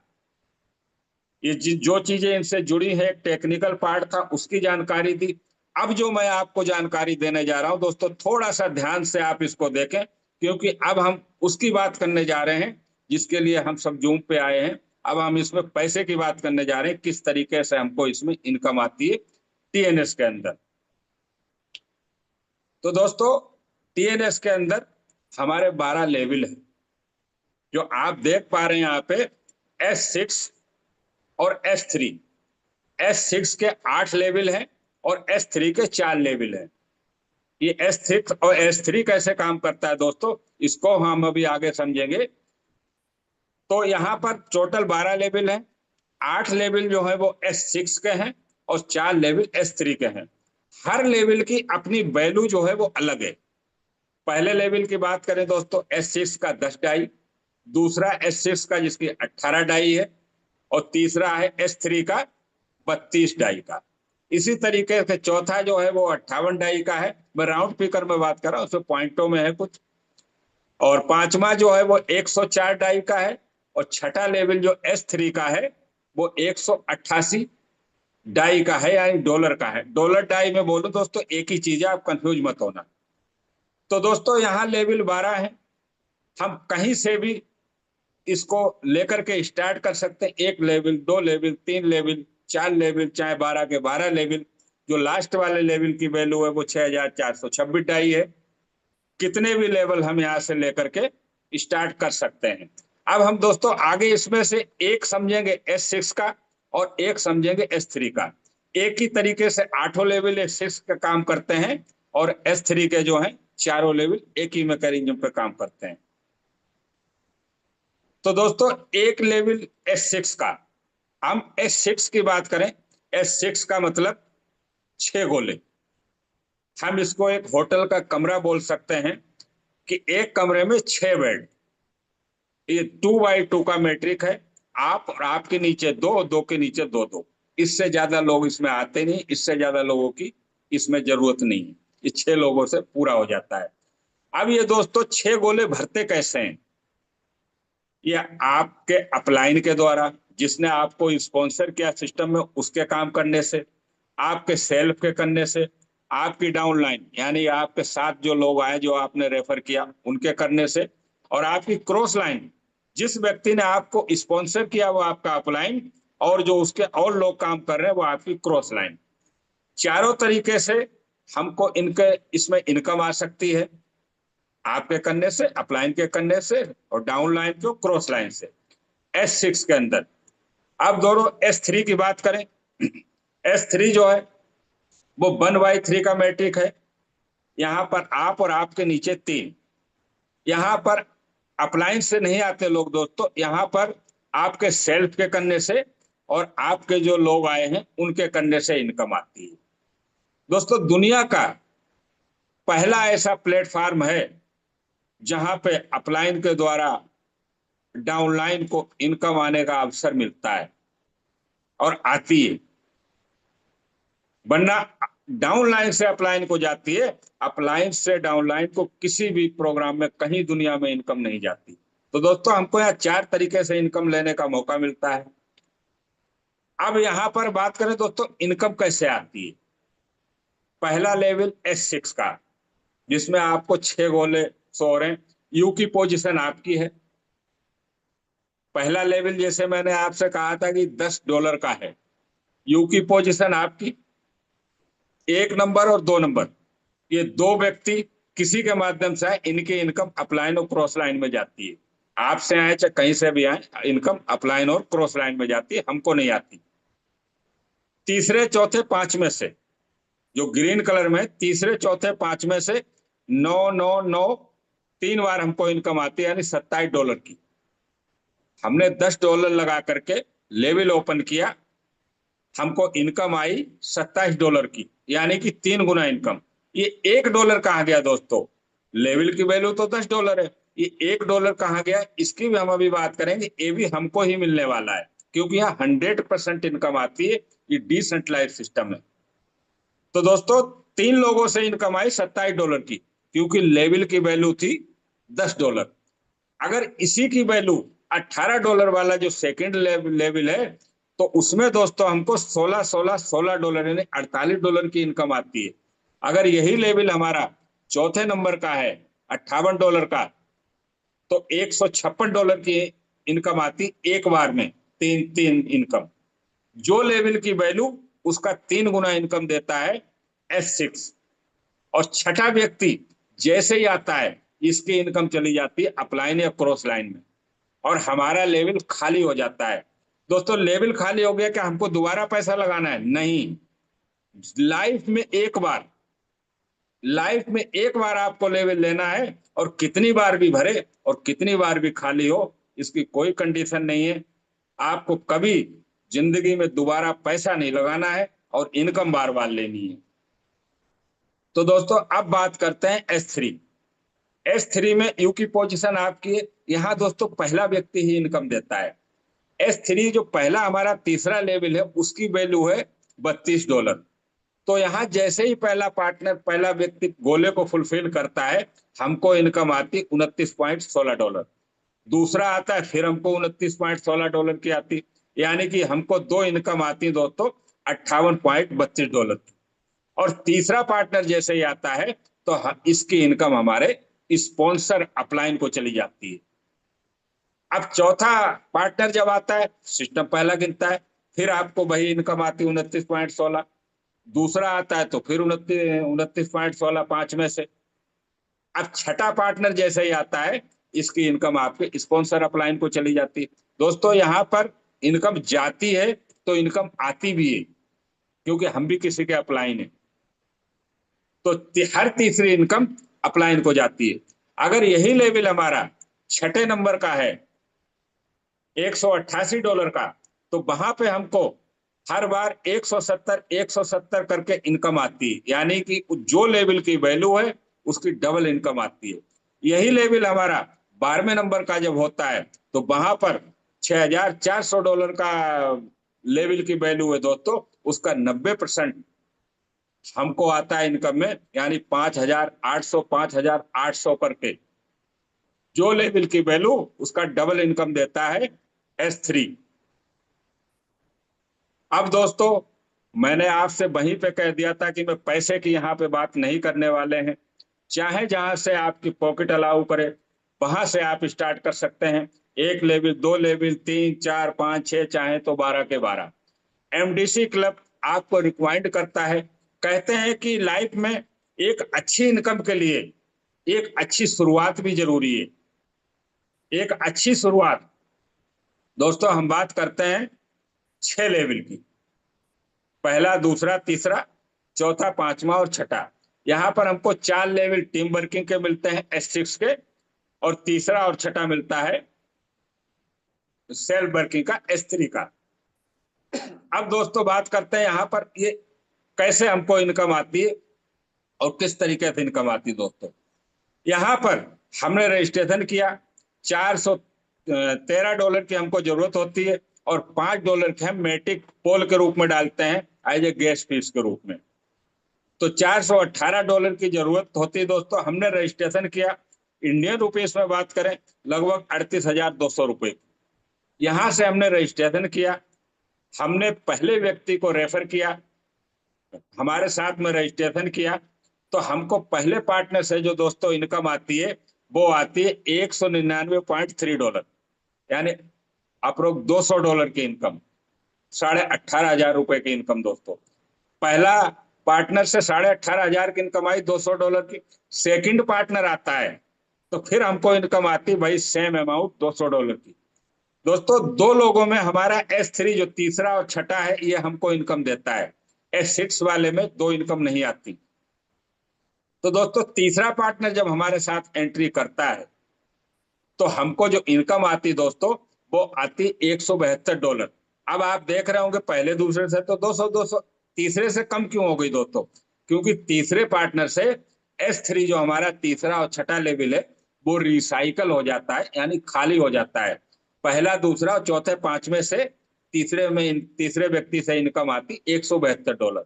ये जो चीजें इनसे जुड़ी है, एक टेक्निकल पार्ट था, उसकी जानकारी दी। अब जो मैं आपको जानकारी देने जा रहा हूं दोस्तों, थोड़ा सा ध्यान से आप इसको देखें, क्योंकि अब हम उसकी बात करने जा रहे हैं जिसके लिए हम सब जूम पे आए हैं। अब हम इसमें पैसे की बात करने जा रहे हैं, किस तरीके से हमको इसमें इनकम आती है। टीएनएस के अंदर। तो दोस्तों टीएनएस के अंदर हमारे 12 लेवल है, जो आप देख पा रहे हैं यहाँ पे S6 और S3। S6 के 8 लेवल हैं और S3 के 4 लेवल हैं। ये S6 और S3 कैसे काम करता है दोस्तों, इसको हम अभी आगे समझेंगे। तो यहाँ पर टोटल 12 लेवल है, 8 लेवल जो है वो S6 के हैं और 4 लेवल S3 के हैं। हर लेवल की अपनी वैल्यू जो है वो अलग है। पहले लेवल की बात करें दोस्तों, S6 का 10 डाई, दूसरा S6 का जिसकी 18 डाई है, और तीसरा है S3 का 32 डाई का। इसी तरीके से चौथा जो है वो 58 डाई का है, मैं राउंड फिगर में बात कर रहा हूँ, उसमें पॉइंटों में है कुछ। और पांचवा जो है वो 104 डाई का है, और छठा लेवल जो S3 का है वो 188 डाई का है, यानी डॉलर का है। डॉलर डाई में बोलूं दोस्तों एक ही चीज है, आप कंफ्यूज मत होना। तो दोस्तों यहाँ लेवल 12 है, हम कहीं से भी इसको लेकर के स्टार्ट कर सकते हैं। 1 लेवल, 2 लेवल, 3 लेवल, 4 लेवल, चाहे 12 के 12 लेवल। जो लास्ट वाले लेवल की वैल्यू है वो 6426 डाई है। कितने भी लेवल हम यहाँ से लेकर के स्टार्ट कर सकते हैं। अब हम दोस्तों आगे इसमें से एक समझेंगे S6 का और एक समझेंगे S3 का। एक ही तरीके से 8 लेवल S6 का काम करते हैं और S3 के जो है चारों लेवल एक ही मैकेनिज्म पे काम करते हैं। तो दोस्तों एक लेवल S6 का, हम S6 की बात करें, S6 का मतलब 6 गोले। हम इसको एक होटल का कमरा बोल सकते हैं कि एक कमरे में 6 बेड। ये 2x2 का मैट्रिक है। आप और आपके नीचे 2, 2 के नीचे 2, 2। इससे ज्यादा लोग इसमें आते नहीं, इससे ज्यादा लोगों की इसमें जरूरत नहीं है। ये 6 लोगों से पूरा हो जाता है। अब ये दोस्तों 6 गोले भरते कैसे हैं? ये आपके अपलाइन के द्वारा, जिसने आपको स्पॉन्सर किया सिस्टम में, उसके काम करने से, आपके सेल्फ के करने से, आपकी डाउनलाइन यानी आपके साथ जो लोग आए जो आपने रेफर किया उनके करने से, और आपकी क्रॉस लाइन, जिस व्यक्ति ने आपको स्पॉन्सर किया वो आपका अपलाइन, और जो उसके और लोग काम कर रहे हैं वो आपकी क्रॉस लाइन। चारों तरीके से हमको इनके इसमें इनकम आ सकती है, आपके करने से, अपलाइन के करने से, और डाउन लाइन को क्रॉस लाइन से। S6 के अंदर अब दोनों S3 की बात करें, S3 जो है वो 1/3 का मैट्रिक है। यहाँ पर आप और आपके नीचे 3। यहाँ पर अपलाइन से नहीं आते लोग दोस्तों, यहाँ पर आपके सेल्फ के करने से और आपके जो लोग आए हैं उनके करने से इनकम आती है। दोस्तों दुनिया का पहला ऐसा प्लेटफॉर्म है जहां पे अपलाइन के द्वारा डाउनलाइन को इनकम आने का अवसर मिलता है और आती है, वरना डाउनलाइन से अपलाइन को जाती है, अपलाइन से डाउनलाइन को किसी भी प्रोग्राम में कहीं दुनिया में इनकम नहीं जाती। तो दोस्तों हमको यहाँ 4 तरीके से इनकम लेने का मौका मिलता है। अब यहाँ पर बात करें दोस्तों इनकम कैसे आती है। पहला लेवल S6 का, जिसमें आपको 6 गोले सो रहे हैं, यू की पोजीशन आपकी है। पहला लेवल जैसे मैंने आपसे कहा था कि $10 का है, यू की पोजीशन आपकी 1 नंबर और 2 नंबर, ये 2 व्यक्ति किसी के माध्यम से आए, इनकी इनकम अपलाइन और क्रॉस लाइन में जाती है। आपसे आए चाहे कहीं से भी आए, इनकम अपलाइन और क्रॉस लाइन में जाती है, हमको नहीं आती। तीसरे चौथे पांच में से, जो ग्रीन कलर में, तीसरे चौथे पांच में से 999 3 बार हमको इनकम आती है, यानी $27 की। हमने $10 लगा करके लेवल ओपन किया, हमको इनकम आई $27 की, यानी कि 3 गुना इनकम। ये $1 कहाँ गया दोस्तों? लेवल की वैल्यू तो $10 है, ये $1 कहाँ गया इसकी भी हम अभी बात करेंगे। ये भी हमको ही मिलने वाला है, क्योंकि यहाँ 100% इनकम आती है, ये डिसेंट्रलाइज सिस्टम है। तो दोस्तों 3 लोगों से इनकम आई $27 की, क्योंकि लेवल की वैल्यू थी $10। अगर इसी की वैल्यू $18 वाला जो सेकंड लेवल है, तो उसमें दोस्तों हमको 16 डॉलर यानी $48 की इनकम आती है। अगर यही लेवल हमारा चौथे नंबर का है $58 का, तो $156 की इनकम आती एक बार में, तीन तीन इनकम। जो लेवल की वैल्यू उसका 3 गुना इनकम देता है S6। और छठा व्यक्ति जैसे ही आता है इसकी इनकम चली जाती है अपलाइन या क्रॉस लाइन में, और हमारा लेवल खाली हो जाता है। दोस्तों लेवल खाली हो गया, क्या हमको दोबारा पैसा लगाना है? नहीं, लाइफ में एक बार, लाइफ में एक बार आपको लेवल लेना है, और कितनी बार भी भरे और कितनी बार भी खाली हो इसकी कोई कंडीशन नहीं है। आपको कभी जिंदगी में दोबारा पैसा नहीं लगाना है और इनकम बार बार लेनी है। तो दोस्तों अब बात करते हैं S3। S3 में यू की पोजीशन आपकी है, यहाँ दोस्तों पहला व्यक्ति ही इनकम देता है। S3 जो पहला हमारा तीसरा लेवल है उसकी वैल्यू है $32। तो यहाँ जैसे ही पहला पार्टनर, पहला व्यक्ति गोले को फुलफिल करता है, हमको इनकम आती $29.16। दूसरा आता है फिर हमको $29.16 की आती, यानी कि हमको दो इनकम आती दोस्तों $58.32 की। और तीसरा पार्टनर जैसे ही आता है तो इसकी इनकम हमारे स्पॉन्सर अपलाइन को चली जाती है। अब चौथा पार्टनर जब आता है, सिस्टम पहला गिनता है, फिर आपको वही इनकम आती है 29.16। दूसरा आता है तो फिर 29.16 5 में से। अब छठा पार्टनर जैसे ही आता है इसकी इनकम आपके स्पॉन्सर अपलाइन को चली जाती है। दोस्तों यहाँ पर इनकम जाती है तो इनकम आती भी है, क्योंकि हम भी किसी के अपलाइन है, तो हर तीसरी इनकम अपलाइन को जाती है। अगर यही लेवल हमारा छठे नंबर का है $188 का, तो वहां पे हमको हर बार 170 करके इनकम आती है, यानी कि जो लेवल की वैल्यू है उसकी डबल इनकम आती है। यही लेवल हमारा 12वें नंबर का जब होता है तो वहां पर $6400 का लेवल की वैल्यू है दोस्तों, उसका 90% हमको आता है इनकम में, यानी 5800 करके जो लेवल की वैल्यू उसका डबल इनकम देता है S3। अब दोस्तों मैंने आपसे वहीं पे कह दिया था कि मैं पैसे की यहाँ पे बात नहीं करने वाले हैं। चाहे जहां से आपकी पॉकेट अलाउ करे वहां से आप स्टार्ट कर सकते हैं। 1 लेवल, 2 लेवल, 3, 4, 5, 6, चाहे तो 12 के 12। MDC क्लब आपको रिकमाइंड करता है, कहते हैं कि लाइफ में एक अच्छी इनकम के लिए एक अच्छी शुरुआत भी जरूरी है। एक अच्छी शुरुआत दोस्तों हम बात करते हैं 6 लेवल की, पहला, दूसरा, तीसरा, चौथा, पांचवा और छठा। यहाँ पर हमको 4 लेवल टीम वर्किंग के मिलते हैं S6 के, और तीसरा और छठा मिलता है सेल्फ वर्किंग का S3 का। अब दोस्तों बात करते हैं यहाँ पर ये कैसे हमको इनकम आती है और किस तरीके से इनकम आती है। दोस्तों यहाँ पर हमने रजिस्ट्रेशन किया, $413 की हमको जरूरत होती है, और $5 के हम मेटिक पोल के रूप में डालते हैं एज ए गैस फीस के रूप में। तो $418 की जरूरत होती है। दोस्तों हमने रजिस्ट्रेशन किया, इंडियन रुपीस में बात करें लगभग 38,200 रुपये। यहाँ से हमने रजिस्ट्रेशन किया, हमने पहले व्यक्ति को रेफर किया, हमारे साथ में रजिस्ट्रेशन किया, तो हमको पहले पार्टनर से जो दोस्तों इनकम आती है वो आती है $199.3, यानी अप्रोक्स $200 की इनकम, 18,500 रुपए की इनकम। दोस्तों पहला पार्टनर से 18,500 की इनकम आई, $200 की। सेकंड पार्टनर आता है तो फिर हमको इनकम आती भाई सेम अमाउंट $200 की। दोस्तों दो लोगों में हमारा S3 जो तीसरा और छठा है ये हमको इनकम देता है, S6 वाले में दो इनकम नहीं आती। तो दोस्तों तीसरा पार्टनर जब हमारे साथ एंट्री करता है तो हमको जो इनकम आती दोस्तों वो आती $172। अब आप देख रहे होंगे पहले दूसरे से तो 200, तीसरे से कम क्यों हो गई दोस्तों? क्योंकि तीसरे पार्टनर से S3 जो हमारा तीसरा और छठा लेवल है वो रिसाइकल हो जाता है, यानी खाली हो जाता है। पहला, दूसरा और चौथे, पांचवें से तीसरे व्यक्ति से इनकम आती $172।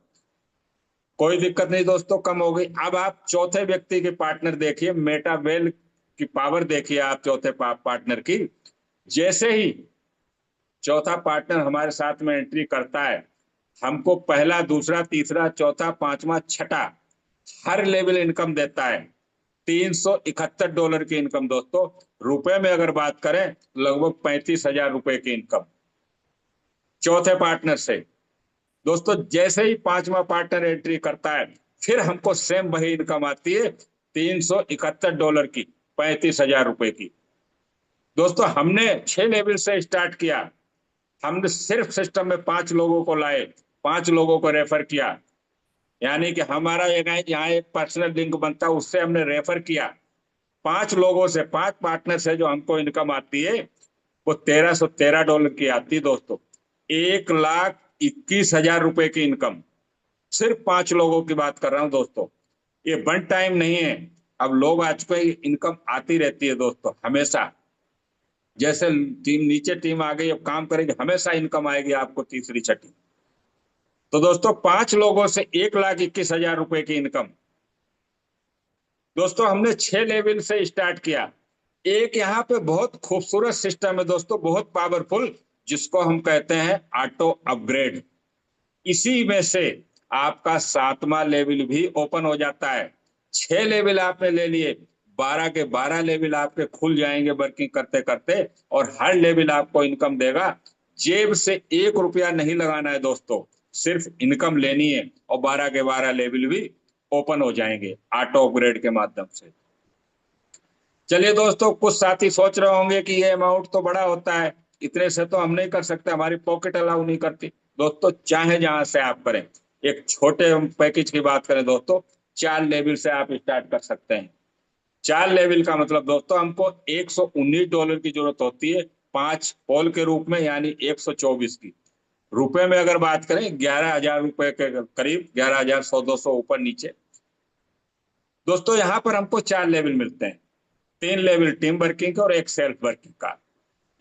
कोई दिक्कत नहीं दोस्तों, कम हो गई। अब आप चौथे व्यक्ति के पार्टनर देखिए, मेटावेल की पावर देखिए आप चौथे पार्टनर की। जैसे ही चौथा पार्टनर हमारे साथ में एंट्री करता है हमको पहला, दूसरा, तीसरा, चौथा, पांचवा, छठा हर लेवल इनकम देता है $371 की इनकम। दोस्तों रुपए में अगर बात करें लगभग 35,000 रुपए की इनकम चौथे पार्टनर से। दोस्तों जैसे ही पांचवा पार्टनर एंट्री करता है, फिर हमको सेम वही इनकम आती है $371 की, 35,000 रुपए की। दोस्तों हमने 6 लेवल से स्टार्ट किया, हमने सिर्फ सिस्टम में 5 लोगों को लाए, 5 लोगों को रेफर किया, यानी कि हमारा यहाँ एक पर्सनल लिंक बनता है, उससे हमने रेफर किया। 5 लोगों से, 5 पार्टनर से जो हमको इनकम आती है वो $1,313 की आती है दोस्तों। 1,21,000 रुपए की इनकम, सिर्फ 5 लोगों की बात कर रहा हूं दोस्तों। ये वन टाइम नहीं है, अब लोग आज को इनकम आती रहती है दोस्तों हमेशा। जैसे टीम नीचे टीम आ गई, अब काम करेगी, हमेशा इनकम आएगी आपको तीसरी छठी। तो दोस्तों 5 लोगों से 1,21,000 रुपए की इनकम। दोस्तों हमने 6 लेवल से स्टार्ट किया। एक यहाँ पे बहुत खूबसूरत सिस्टम है दोस्तों, बहुत पावरफुल, जिसको हम कहते हैं ऑटो अपग्रेड। इसी में से आपका 7वां लेवल भी ओपन हो जाता है। 6 लेवल आपने ले लिए, 12 के 12 लेवल आपके खुल जाएंगे वर्किंग करते करते, और हर लेवल आपको इनकम देगा। जेब से 1 रुपया नहीं लगाना है दोस्तों, सिर्फ इनकम लेनी है, और 12 के 12 लेवल भी ओपन हो जाएंगे ऑटो अपग्रेड के माध्यम से। चलिए दोस्तों, कुछ साथी सोच रहे होंगे कि ये अमाउंट तो बड़ा होता है, इतने से तो हम नहीं कर सकते, हमारी पॉकेट अलाउ नहीं करती। दोस्तों चाहे जहां से आप करें, एक छोटे पैकेज की बात करें दोस्तों, 4 लेवल से आप स्टार्ट कर सकते हैं। 4 लेवल का मतलब दोस्तों हमको $119 की जरूरत होती है 5 कॉल के रूप में, यानी 124 की। रुपए में अगर बात करें 11,000 रुपए के करीब, 11,100 200 ऊपर नीचे। दोस्तों यहाँ पर हमको 4 लेवल मिलते हैं, 3 लेवल टीम वर्किंग का और एक सेल्फ वर्किंग का।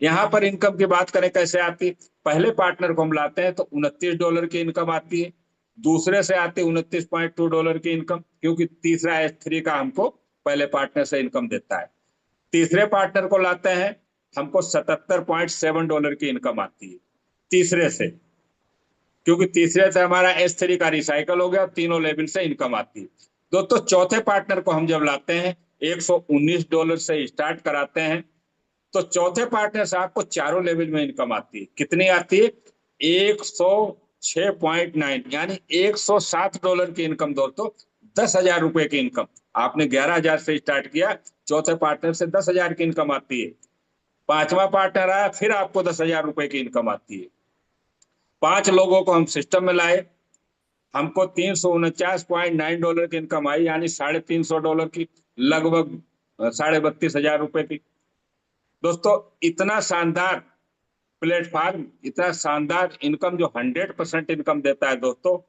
यहाँ पर इनकम की बात करें कैसे आती, पहले पार्टनर को हम लाते हैं तो $29 की इनकम आती है, दूसरे से आती है $29.2 की इनकम, क्योंकि तीसरा S3 का हमको पहले पार्टनर से इनकम देता है। तीसरे पार्टनर को लाते हैं, हमको $77.7 की इनकम आती है तीसरे से, क्योंकि तीसरे से हमारा S3 का रिसाइकल हो गया, तीनों लेवल से इनकम आती है। दोस्तों चौथे पार्टनर को हम जब लाते हैं, $119 से स्टार्ट कराते हैं, तो चौथे पार्टनर से आपको चारों लेवल में इनकम आती है। कितनी आती है? 106.9, यानी $107 की इनकम दोस्तों। 10,000 रुपए की इनकम, आपने 11,000 से स्टार्ट किया, चौथे पार्टनर से 10,000 की इनकम आती है। पांचवा पार्टनर आया, फिर आपको 10,000 रुपए की इनकम आती है। 5 लोगों को हम सिस्टम में लाए, हमको $349.9 की इनकम आई, यानी $350 की, लगभग 32,500 रुपए की। दोस्तों इतना शानदार प्लेटफॉर्म, इतना शानदार इनकम जो 100% इनकम देता है दोस्तों,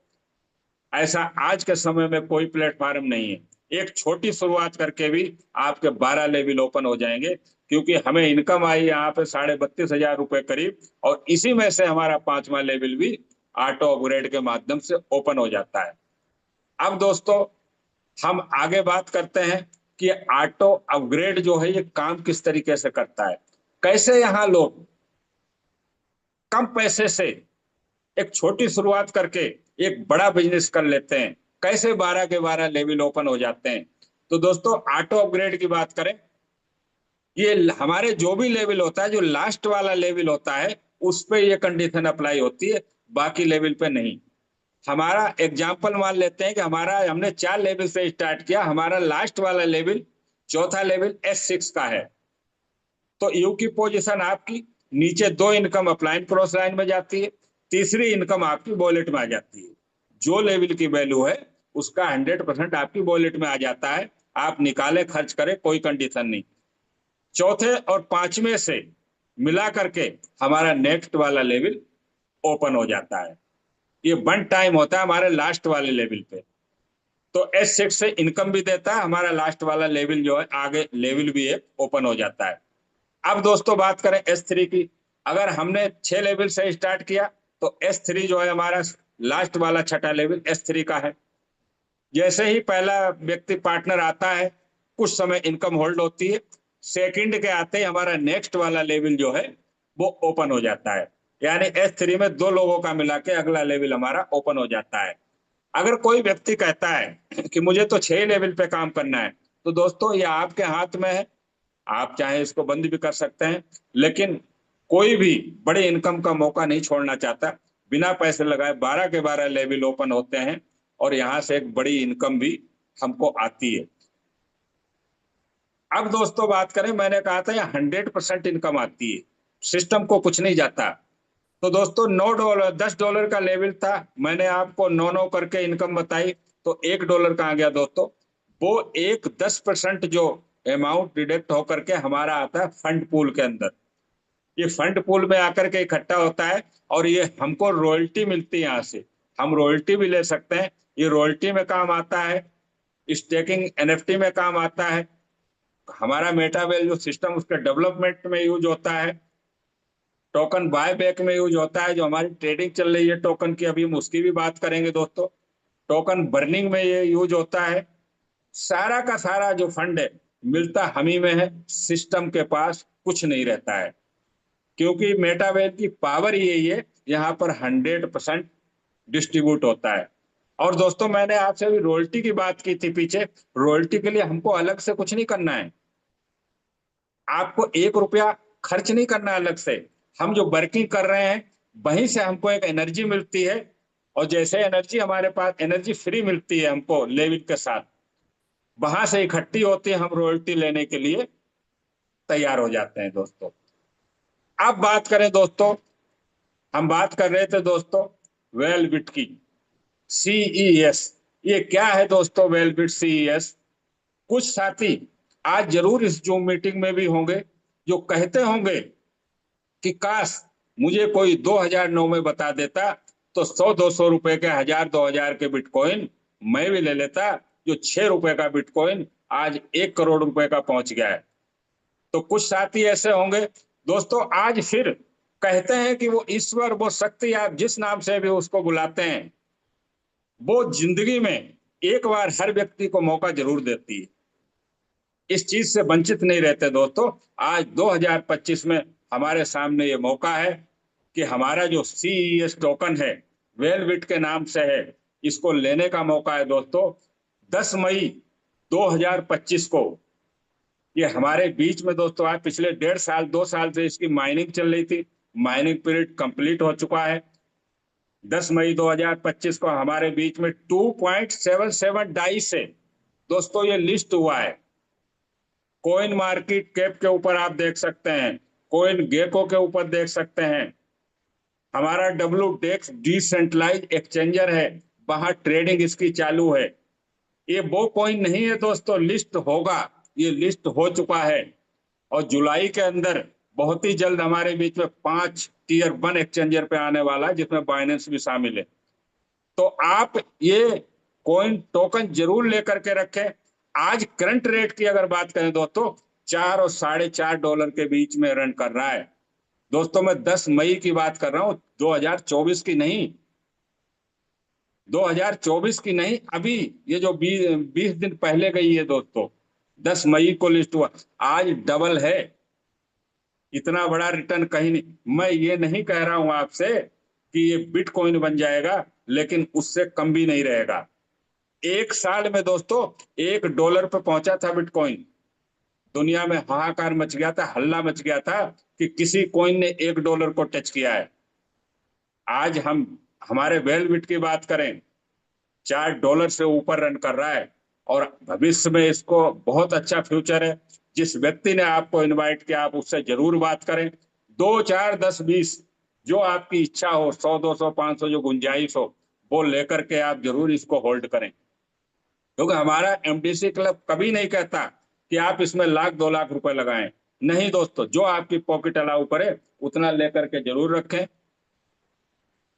ऐसा आज के समय में कोई प्लेटफॉर्म नहीं है। एक छोटी शुरुआत करके भी आपके 12 लेवल ओपन हो जाएंगे, क्योंकि हमें इनकम आई यहाँ पे 32,500 रुपए करीब, और इसी में से हमारा 5वां लेवल भी ऑटो अपग्रेड के माध्यम से ओपन हो जाता है। अब दोस्तों हम आगे बात करते हैं कि ऑटो अपग्रेड जो है ये काम किस तरीके से करता है, कैसे यहाँ लोग कम पैसे से एक छोटी शुरुआत करके एक बड़ा बिजनेस कर लेते हैं, कैसे 12 के 12 लेवल ओपन हो जाते हैं। तो दोस्तों ऑटो अपग्रेड की बात करें, ये हमारे जो भी लेवल होता है, जो लास्ट वाला लेवल होता है उस पे ये कंडीशन अप्लाई होती है, बाकी लेवल पे नहीं। हमारा एग्जाम्पल मान लेते हैं कि हमारा हमने 4 लेवल से स्टार्ट किया, हमारा लास्ट वाला लेवल, चौथा लेवल S6 का है, तो यू की पोजीशन आपकी नीचे 2 इनकम अपलाइन क्रॉस लाइन में जाती है, तीसरी इनकम आपकी वॉलेट में आ जाती है। जो लेवल की वैल्यू है उसका 100% आपकी वॉलेट में आ जाता है, आप निकाले खर्च करें कोई कंडीशन नहीं। चौथे और पांचवें से मिला करके हमारा नेक्स्ट वाला लेवल ओपन हो जाता है। ये वन टाइम होता है हमारे लास्ट वाले लेवल पे। तो S6 से इनकम भी देता है, हमारा लास्ट वाला लेवल जो है आगे लेवल भी है ओपन हो जाता है। अब दोस्तों बात करें S3 की, अगर हमने 6 लेवल से स्टार्ट किया तो S3 जो है हमारा लास्ट वाला छठा लेवल S3 का है। जैसे ही पहला व्यक्ति पार्टनर आता है, कुछ समय इनकम होल्ड होती है, सेकंड के आते ही हमारा नेक्स्ट वाला लेवल जो है वो ओपन हो जाता है, यानी S3 में 2 लोगों का मिला के अगला लेवल हमारा ओपन हो जाता है। अगर कोई व्यक्ति कहता है कि मुझे तो 6 लेवल पे काम करना है, तो दोस्तों ये आपके हाथ में है, आप चाहे इसको बंद भी कर सकते हैं, लेकिन कोई भी बड़े इनकम का मौका नहीं छोड़ना चाहता। बिना पैसे लगाए 12 के 12 लेवल ओपन होते हैं और यहाँ से एक बड़ी इनकम भी हमको आती है। अब दोस्तों बात करें, मैंने कहा था यहाँ 100% इनकम आती है, सिस्टम को कुछ नहीं जाता। तो दोस्तों $9 $10 का लेवल था, मैंने आपको 9 करके इनकम बताई, तो $1 का आ गया दोस्तों। वो एक 10% जो अमाउंट डिडक्ट होकर के हमारा आता है फंड पूल के अंदर। ये फंड पूल में आकर के इकट्ठा होता है और ये हमको रॉयल्टी मिलती है। यहाँ से हम रॉयल्टी भी ले सकते हैं, ये रॉयल्टी में काम आता है, स्टेकिंग एनएफटी में काम आता है, हमारा मेटा वैल्यू सिस्टम उसके डेवलपमेंट में यूज होता है, टोकन बाय बैक में यूज होता है, जो हमारी ट्रेडिंग चल रही है टोकन की, अभी हम उसकी भी बात करेंगे दोस्तों। टोकन बर्निंग में ये यूज होता है। सारा का सारा जो फंड है मिलता हम ही में है, सिस्टम के पास कुछ नहीं रहता है, क्योंकि मेटावेल की पावर यही है, यहाँ पर 100% डिस्ट्रीब्यूट होता है। और दोस्तों मैंने आपसे अभी रॉयल्टी की बात की थी पीछे, रॉयल्टी के लिए हमको अलग से कुछ नहीं करना है, आपको ₹1 खर्च नहीं करना अलग से। हम जो वर्किंग कर रहे हैं वहीं से हमको एक एनर्जी मिलती है, और जैसे एनर्जी हमारे पास एनर्जी फ्री मिलती है हमको लेविट के साथ, वहां से इकट्ठी होती है, हम रॉयल्टी लेने के लिए तैयार हो जाते हैं दोस्तों। अब बात करें दोस्तों, हम बात कर रहे थे दोस्तों वेलबिट की, सीईएस। ये क्या है दोस्तों वेलबिट सीईएस? कुछ साथी आज जरूर इस जूम मीटिंग में भी होंगे जो कहते होंगे कि काश मुझे कोई 2009 में बता देता तो 100-200 रुपए के 1000-2000 के बिटकॉइन मैं भी ले लेता, जो ₹6 का बिटकॉइन आज 1 करोड़ रुपए का पहुंच गया है। तो कुछ साथी ऐसे होंगे दोस्तों, आज फिर कहते हैं कि वो ईश्वर, वो शक्ति, आप जिस नाम से भी उसको बुलाते हैं, वो जिंदगी में एक बार हर व्यक्ति को मौका जरूर देती है, इस चीज से वंचित नहीं रहते दोस्तों। आज 2025 में हमारे सामने ये मौका है कि हमारा जो सीईएस टोकन है, वेलबिट के नाम से है, इसको लेने का मौका है दोस्तों। 10 मई 2025 को ये हमारे बीच में दोस्तों, आज पिछले 1.5 साल 2 साल से इसकी माइनिंग चल रही थी, माइनिंग पीरियड कंप्लीट हो चुका है। 10 मई 2025 को हमारे बीच में 2.77 डाई से दोस्तों ये लिस्ट हुआ है। कोइन मार्केट कैप के ऊपर आप देख सकते हैं, कोइन गेको के ऊपर देख सकते हैं, हमारा डब्ल्यू डेक्स डिसेंट्रलाइज एक्सचेंजर है, वहां ट्रेडिंग इसकी चालू है। ये वो कॉइन नहीं है दोस्तों, लिस्ट होगा, ये लिस्ट हो चुका है, और जुलाई के अंदर बहुत ही जल्द हमारे बीच में 5 टीयर 1 एक्सचेंजर पे आने वाला है, जिसमें बाइनेंस भी शामिल है। तो आप ये कॉइन टोकन जरूर लेकर के रखें। आज करंट रेट की अगर बात करें दोस्तों, 4 और $4.5 के बीच में रन कर रहा है। दोस्तों मैं 10 मई की बात कर रहा हूं, 2024 की नहीं, 2024 की नहीं, अभी ये जो 20 दिन पहले गई है दोस्तों, 10 मई को लिस्ट हुआ, आज डबल है। इतना बड़ा रिटर्न कहीं नहीं। मैं ये नहीं कह रहा हूं आपसे कि ये बिटकॉइन बन जाएगा, लेकिन उससे कम भी नहीं रहेगा। एक साल में दोस्तों $1 पे पहुंचा था बिटकॉइन, दुनिया में हाहाकार मच गया था, हल्ला मच गया था कि किसी कॉइन ने $1 को टच किया है। आज हम हमारे वेलबिट की बात करें, $4 से ऊपर रन कर रहा है, और भविष्य में इसको बहुत अच्छा फ्यूचर है। जिस व्यक्ति ने आपको इनवाइट किया आप उससे जरूर बात करें, 2 4 10 20 जो आपकी इच्छा हो, 100 200 500 जो गुंजाइश हो, वो लेकर के आप जरूर इसको होल्ड करें, क्योंकि हमारा एमडीसी क्लब कभी नहीं कहता कि आप इसमें लाख 2 लाख रुपए लगाएं। नहीं दोस्तों, जो आपकी पॉकेट अलाउ करे उतना लेकर के जरूर रखें,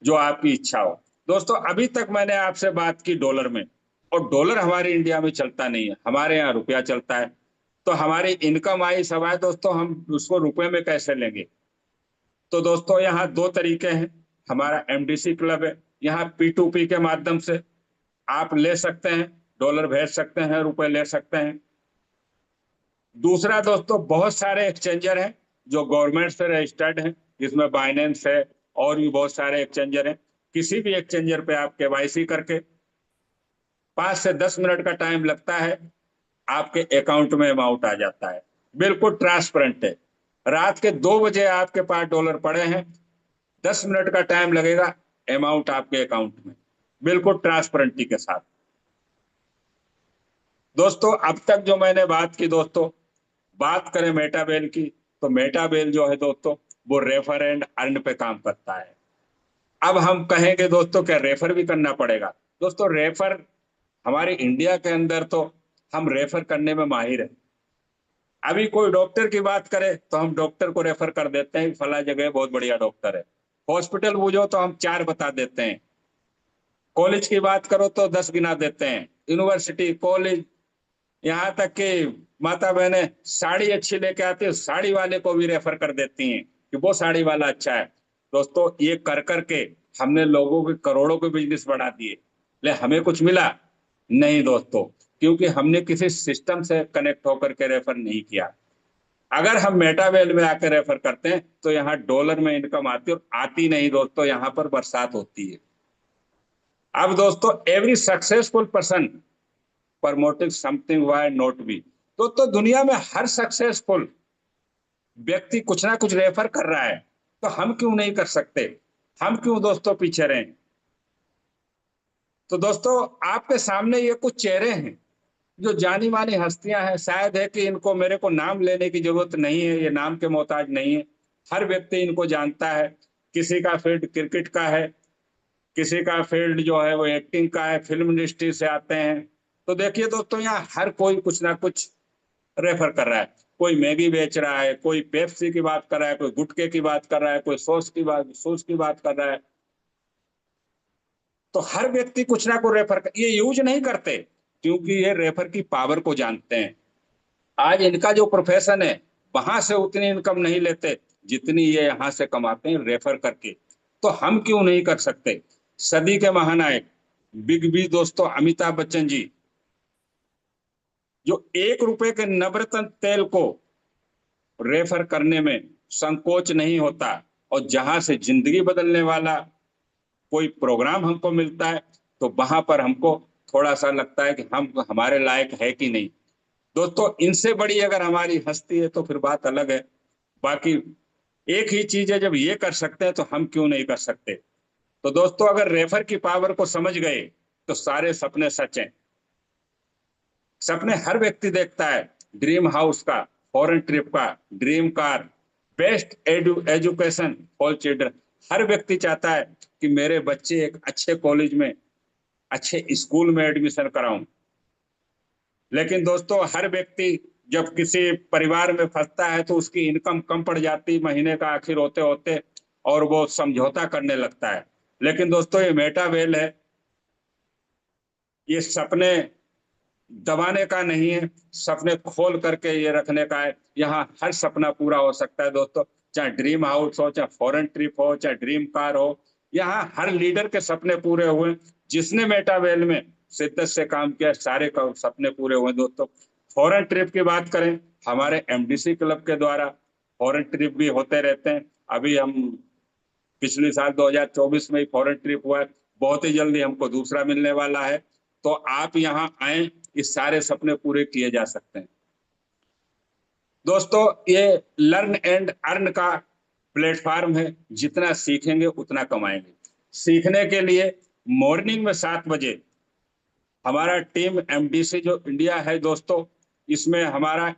जो आपकी इच्छा हो। दोस्तों अभी तक मैंने आपसे बात की डॉलर में, और डॉलर हमारे इंडिया में चलता नहीं है, हमारे यहाँ रुपया चलता है। तो हमारी इनकम आई सब आए दोस्तों, हम उसको रुपए में कैसे लेंगे? तो दोस्तों यहाँ दो तरीके हैं। हमारा एमडीसी क्लब है, यहाँ P2P के माध्यम से आप ले सकते हैं, डॉलर भेज सकते हैं, रुपए ले सकते हैं। दूसरा दोस्तों, बहुत सारे एक्सचेंजर हैं जो गवर्नमेंट से रजिस्टर्ड हैं, जिसमें बाइनेंस है और भी बहुत सारे एक्सचेंजर हैं। किसी भी एक्सचेंजर पे आप केवाईसी करके 5 से 10 मिनट का टाइम लगता है, आपके अकाउंट में अमाउंट आ जाता है, बिल्कुल ट्रांसपेरेंट है। रात के 2 बजे आपके पास डॉलर पड़े हैं, 10 मिनट का टाइम लगेगा, अमाउंट आपके अकाउंट में, बिल्कुल ट्रांसपेरेंटी के साथ। दोस्तों अब तक जो मैंने बात की दोस्तों, बात करें मेटावेल की, तो मेटावेल जो है दोस्तों वो रेफर एंड अर्न पे काम करता है। अब हम कहेंगे दोस्तों क्या रेफर भी करना पड़ेगा? दोस्तों रेफर हमारे इंडिया के अंदर तो हम रेफर करने में माहिर है। अभी कोई डॉक्टर की बात करे तो हम डॉक्टर को रेफर कर देते हैं, फला जगह बहुत बढ़िया डॉक्टर है। हॉस्पिटल पूछो तो हम 4 बता देते हैं। कॉलेज की बात करो तो 10 गिना देते हैं। यूनिवर्सिटी, कॉलेज, यहाँ तक कि माता बहने साड़ी अच्छी लेके आती है, साड़ी वाले को भी रेफर कर देती हैं कि वो साड़ी वाला अच्छा है। दोस्तों ये कर करके हमने लोगों के करोड़ों के बिजनेस बढ़ा दिए, ले हमें कुछ मिला नहीं दोस्तों, क्योंकि हमने किसी सिस्टम से कनेक्ट होकर के रेफर नहीं किया। अगर हम मेटावेल में आकर रेफर करते हैं तो यहाँ डॉलर में इनकम आती है, और आती नहीं दोस्तों, यहाँ पर बरसात होती है। अब दोस्तों every successful person promoting something why not be, तो दुनिया में हर सक्सेसफुल व्यक्ति कुछ ना कुछ रेफर कर रहा है, तो हम क्यों नहीं कर सकते? हम क्यों दोस्तों पीछे रहें? तो दोस्तों आपके सामने ये कुछ चेहरे हैं जो जानी मानी हस्तियां हैं। शायद है कि इनको, मेरे को नाम लेने की जरूरत नहीं है, ये नाम के मोहताज नहीं है, हर व्यक्ति इनको जानता है। किसी का फील्ड क्रिकेट का है, किसी का फील्ड जो है वो एक्टिंग का है, फिल्म इंडस्ट्री से आते हैं। तो देखिए दोस्तों यहाँ हर कोई कुछ ना कुछ रेफर कर रहा है। कोई मैगी बेच रहा है, कोई पेप्सी की बात कर रहा है, कोई गुटखे की बात कर रहा है, कोई सॉस की बात कर रहा है। तो हर व्यक्ति कुछ ना कुछ रेफर कर, ये यूज नहीं करते क्योंकि ये रेफर की पावर को जानते हैं। आज इनका जो प्रोफेशन है वहां से उतनी इनकम नहीं लेते जितनी ये यहाँ से कमाते हैं रेफर करके। तो हम क्यों नहीं कर सकते? सदी के महानायक बिग बी दोस्तों अमिताभ बच्चन जी, जो 1 रुपए के नवरत्न तेल को रेफर करने में संकोच नहीं होता, और जहां से जिंदगी बदलने वाला कोई प्रोग्राम हमको मिलता है तो वहां पर हमको थोड़ा सा लगता है कि हम हमारे लायक है कि नहीं। दोस्तों इनसे बड़ी अगर हमारी हस्ती है तो फिर बात अलग है। बाकी एक ही चीज है, जब ये कर सकते हैं तो हम क्यों नहीं कर सकते? तो दोस्तों अगर रेफर की पावर को समझ गए तो सारे सपने सच हैं। सपने हर व्यक्ति देखता है, ड्रीम हाउस का, फॉरेन ट्रिप का, dream car, best education for children. हर व्यक्ति चाहता है कि मेरे बच्चे एक अच्छे कॉलेज में, अच्छे स्कूल में एडमिशन कराऊं। लेकिन दोस्तों हर व्यक्ति जब किसी परिवार में फंसता है तो उसकी इनकम कम पड़ जाती, महीने का आखिर होते होते, और वो समझौता करने लगता है। लेकिन दोस्तों ये मेटावेल है, ये सपने दबाने का नहीं है, सपने खोल करके ये रखने का है। यहाँ हर सपना पूरा हो सकता है दोस्तों, चाहे ड्रीम हाउस हो, चाहे फॉरेन ट्रिप हो, चाहे ड्रीम कार हो। यहाँ हर लीडर के सपने पूरे हुए, जिसने मेटावेल में शिद्दत से काम किया सारे का सपने पूरे हुए दोस्तों। फॉरेन ट्रिप की बात करें, हमारे एमडीसी क्लब के द्वारा फॉरेन ट्रिप भी होते रहते हैं। अभी हम पिछले साल 2024 में ही फॉरेन ट्रिप हुआ है, बहुत ही जल्दी हमको दूसरा मिलने वाला है। तो आप यहाँ आए, इस सारे सपने पूरे किए जा सकते हैं दोस्तों। ये लर्न एंड अर्न का प्लेटफॉर्म है, जितना सीखेंगे उतना कमाएंगे। सीखने के लिए मॉर्निंग में 7 बजे हमारा टीम एमडीसी जो इंडिया है दोस्तों, इसमें हमारा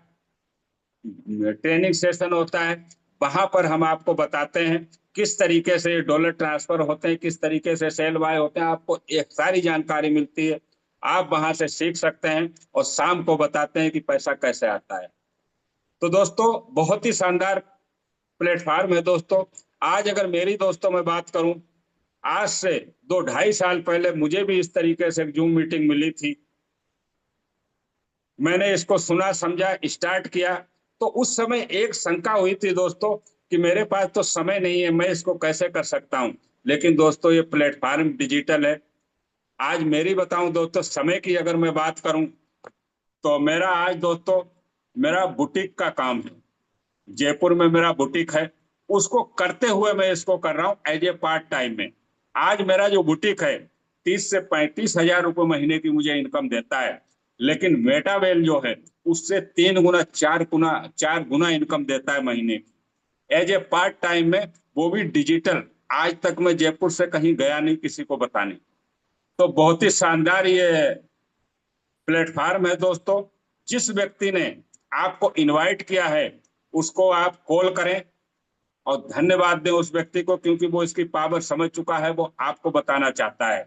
ट्रेनिंग सेशन होता है। वहां पर हम आपको बताते हैं किस तरीके से डॉलर ट्रांसफर होते हैं, किस तरीके से सेल बाय होते हैं, आपको एक सारी जानकारी मिलती है। आप वहां से सीख सकते हैं और शाम को बताते हैं कि पैसा कैसे आता है। तो दोस्तों बहुत ही शानदार प्लेटफॉर्म है दोस्तों। आज अगर मेरी दोस्तों मैं बात करूं, आज से 2-2.5 साल पहले मुझे भी इस तरीके से एक जूम मीटिंग मिली थी। मैंने इसको सुना, समझा, स्टार्ट किया, तो उस समय एक शंका हुई थी दोस्तों कि मेरे पास तो समय नहीं है, मैं इसको कैसे कर सकता हूं। लेकिन दोस्तों ये प्लेटफॉर्म डिजिटल है। आज मेरी बताऊं दोस्तों, समय की अगर मैं बात करूं तो मेरा आज दोस्तों मेरा बुटीक का काम है, जयपुर में मेरा बुटीक है। उसको करते हुए मैं इसको कर रहा हूँ एज ए पार्ट टाइम में। आज मेरा जो बुटीक है 30 से 35 हजार रुपये महीने की मुझे इनकम देता है। लेकिन मेटावेल जो है उससे 3 गुना 4 गुना इनकम देता है महीने की, एज ए पार्ट टाइम में, वो भी डिजिटल। आज तक मैं जयपुर से कहीं गया नहीं किसी को बताने। तो बहुत ही शानदार ये प्लेटफार्म है दोस्तों। जिस व्यक्ति ने आपको इनवाइट किया है उसको आप कॉल करें और धन्यवाद दें उस व्यक्ति को, क्योंकि वो इसकी पावर समझ चुका है, वो आपको बताना चाहता है।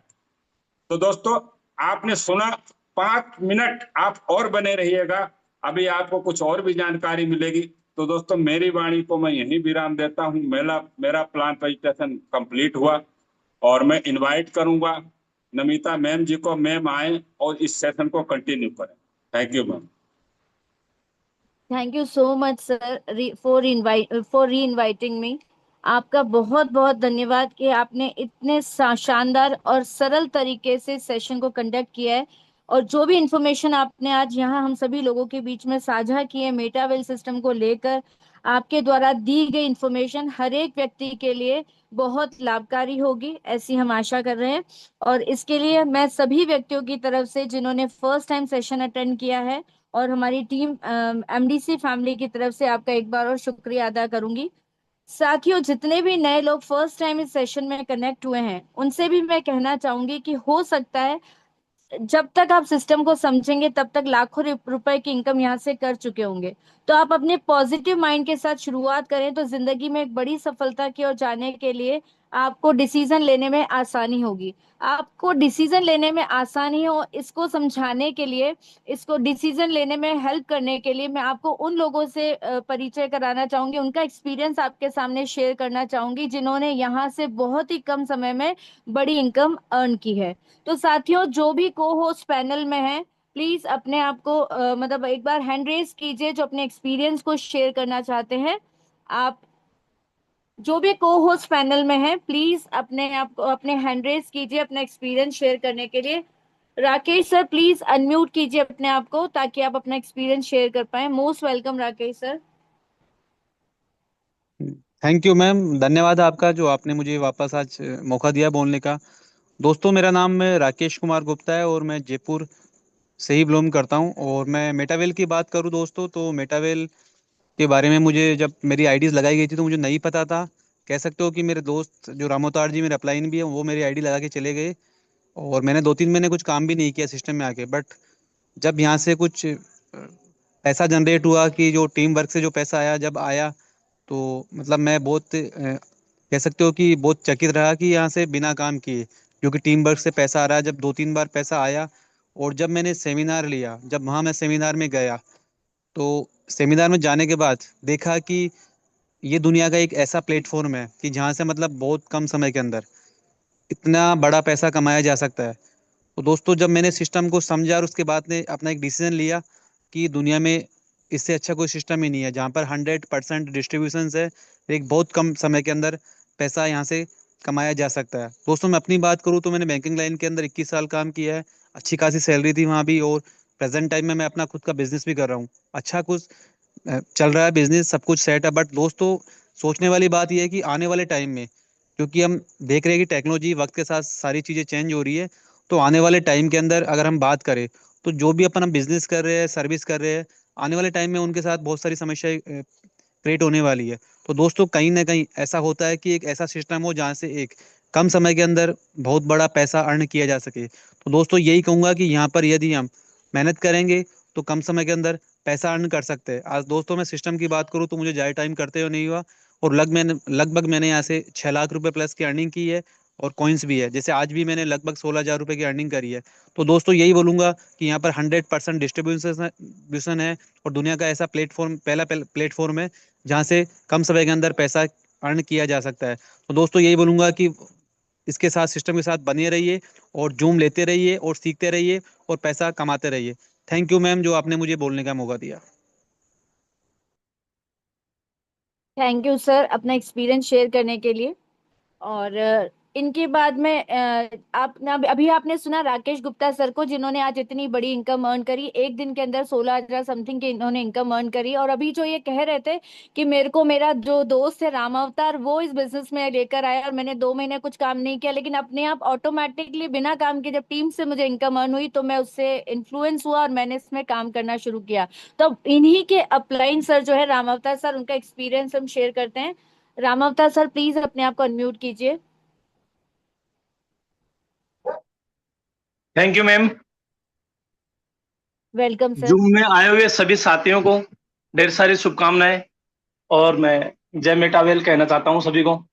तो दोस्तों, आपने सुना, 5 मिनट आप और बने रहिएगा, अभी आपको कुछ और भी जानकारी मिलेगी। तो दोस्तों, मेरी वाणी को मैं यहीं विराम देता हूं। मेरा मेरा प्लान रजिस्ट्रेशन कंप्लीट हुआ और मैं इनवाइट करूंगा नमिता मैम जी को, मैम आए और इस सेशन को कंटिन्यू करें। Thank you ma'am. Thank you so much sir for री इनवाइटिंग मी। आपका बहुत बहुत धन्यवाद कि आपने इतने शानदार और सरल तरीके से सेशन को कंडक्ट किया है। और जो भी इंफॉर्मेशन आपने आज यहाँ हम सभी लोगों के बीच में साझा की है मेटावेल सिस्टम को लेकर, आपके द्वारा दी गई इंफॉर्मेशन हर एक व्यक्ति के लिए बहुत लाभकारी होगी, ऐसी हम आशा कर रहे हैं। और इसके लिए मैं सभी व्यक्तियों की तरफ से जिन्होंने फर्स्ट टाइम सेशन अटेंड किया है और हमारी टीम एमडीसी फैमिली की तरफ से आपका एक बार और शुक्रिया अदा करूंगी। साथियों, जितने भी नए लोग फर्स्ट टाइम इस सेशन में कनेक्ट हुए हैं उनसे भी मैं कहना चाहूंगी कि हो सकता है जब तक आप सिस्टम को समझेंगे तब तक लाखों रुपए की इनकम यहाँ से कर चुके होंगे। तो आप अपने पॉजिटिव माइंड के साथ शुरुआत करें तो जिंदगी में एक बड़ी सफलता की ओर जाने के लिए आपको डिसीजन लेने में आसानी होगी। आपको डिसीजन लेने में आसानी हो इसको समझाने के लिए, इसको डिसीजन लेने में हेल्प करने के लिए मैं आपको उन लोगों से परिचय कराना चाहूंगी, उनका एक्सपीरियंस आपके सामने शेयर करना चाहूंगी जिन्होंने यहाँ से बहुत ही कम समय में बड़ी इनकम अर्न की है। तो साथियों, जो भी को होस्ट पैनल में है प्लीज अपने आप को मतलब एक बार हैंड रेज कीजिए जो अपने एक्सपीरियंस को शेयर करना चाहते हैं। आप जो भी को होस्ट पैनल में है प्लीज अपने आप को अपने हैंड रेज कीजिए अपना एक्सपीरियंस शेयर करने के लिए। राकेश सर प्लीज अनम्यूट कीजिए अपने आप को ताकि आप अपना एक्सपीरियंस शेयर कर पाए। Most welcome Rakesh sir. Thank you ma'am, धन्यवाद आपका जो आपने मुझे वापस आज मौका दिया बोलने का। दोस्तों, मेरा नाम राकेश कुमार गुप्ता है और मैं जयपुर से ही बिलोंग करता हूं। और मैं मेटावेल की बात करूं दोस्तों, तो मेटावेल के बारे में मुझे जब मेरी आईडीज लगाई गई थी तो मुझे नहीं पता था। कह सकते हो कि मेरे दोस्त जो रामोतार जी मेरे अपलाइन भी है वो मेरी आईडी लगा के चले गए और मैंने 2-3 महीने कुछ काम भी नहीं किया सिस्टम में आके। बट जब यहाँ से कुछ पैसा जनरेट हुआ कि जो टीम वर्क से जो पैसा आया जब आया, तो मतलब मैं बहुत कह सकते हो कि बहुत चकित रहा कि यहाँ से बिना काम किए जो कि टीम वर्क से पैसा आ रहा है। जब 2-3 बार पैसा आया और जब मैंने सेमिनार लिया, जब वहाँ मैं सेमिनार में गया, तो सेमिनार में जाने के बाद देखा कि ये दुनिया का एक ऐसा प्लेटफॉर्म है कि जहाँ से मतलब बहुत कम समय के अंदर इतना बड़ा पैसा कमाया जा सकता है। तो दोस्तों, जब मैंने सिस्टम को समझा और उसके बाद ने अपना एक डिसीजन लिया कि दुनिया में इससे अच्छा कोई सिस्टम ही नहीं है जहाँ पर 100% डिस्ट्रीब्यूशन है, एक बहुत कम समय के अंदर पैसा यहाँ से कमाया जा सकता है। दोस्तों, मैं अपनी बात करूँ तो मैंने बैंकिंग लाइन के अंदर 21 साल काम किया है। अच्छी खासी सैलरी थी वहाँ भी, और प्रेजेंट टाइम में मैं अपना खुद का बिजनेस भी कर रहा हूँ। अच्छा कुछ चल रहा है बिजनेस, सब कुछ सेट है। बट दोस्तों, सोचने वाली बात यह है कि आने वाले टाइम में, क्योंकि हम देख रहे हैं कि टेक्नोलॉजी वक्त के साथ सारी चीज़ें चेंज हो रही है, तो आने वाले टाइम के अंदर अगर हम बात करें तो जो भी अपन हम बिजनेस कर रहे हैं, सर्विस कर रहे हैं, आने वाले टाइम में उनके साथ बहुत सारी समस्याएं क्रिएट होने वाली है। तो दोस्तों, कहीं ना कहीं ऐसा होता है कि एक ऐसा सिस्टम हो जहाँ से एक कम समय के अंदर बहुत बड़ा पैसा अर्न किया जा सके। तो दोस्तों, यही कहूंगा कि यहाँ पर यदि हम मेहनत करेंगे तो कम समय के अंदर पैसा अर्न कर सकते हैं। आज दोस्तों, मैं सिस्टम की बात करूँ तो मुझे ज़्यादा टाइम करते हुए नहीं हुआ, और लगभग मैंने यहाँ से 6 लाख रुपए प्लस की अर्निंग की है। और कॉइन्स भी है, जैसे आज भी मैंने लगभग 16 हजार रुपए की अर्निंग करी है। तो दोस्तों, यही बोलूंगा कि यहाँ पर 100% डिस्ट्रीब्यूशन है और दुनिया का ऐसा प्लेटफॉर्म, पहला प्लेटफॉर्म है जहाँ से कम समय के अंदर पैसा अर्न किया जा सकता है। तो दोस्तों, यही बोलूंगा कि इसके साथ, सिस्टम के साथ बने रहिए और जूम लेते रहिए और सीखते रहिए और पैसा कमाते रहिए। थैंक यू मैम, जो आपने मुझे बोलने का मौका दिया। थैंक यू सर अपना एक्सपीरियंस शेयर करने के लिए। और इनके बाद में आपने अभी आपने सुना राकेश गुप्ता सर को जिन्होंने आज इतनी बड़ी इनकम अर्न करी, एक दिन के अंदर 16 हजार समथिंग की इन्होंने इनकम अर्न करी। और अभी जो ये कह रहे थे कि मेरे को मेरा जो दोस्त है राम अवतार वो इस बिजनेस में लेकर आया और मैंने 2 महीने कुछ काम नहीं किया, लेकिन अपने आप ऑटोमेटिकली बिना काम के जब टीम से मुझे इनकम अर्न हुई तो मैं उससे इन्फ्लुएंस हुआ और मैंने इसमें काम करना शुरू किया। तो इन्हीं के अपलाइन सर जो है राम अवतार सर, उनका एक्सपीरियंस हम शेयर करते हैं। रामावतार सर प्लीज अपने आप को अनम्यूट कीजिए। Thank you ma'am. Welcome sir. Zoom में आए हुए सभी साथियों को ढेर सारी शुभकामनाएं, और मैं जय मेटावेल कहना चाहता हूं सभी को।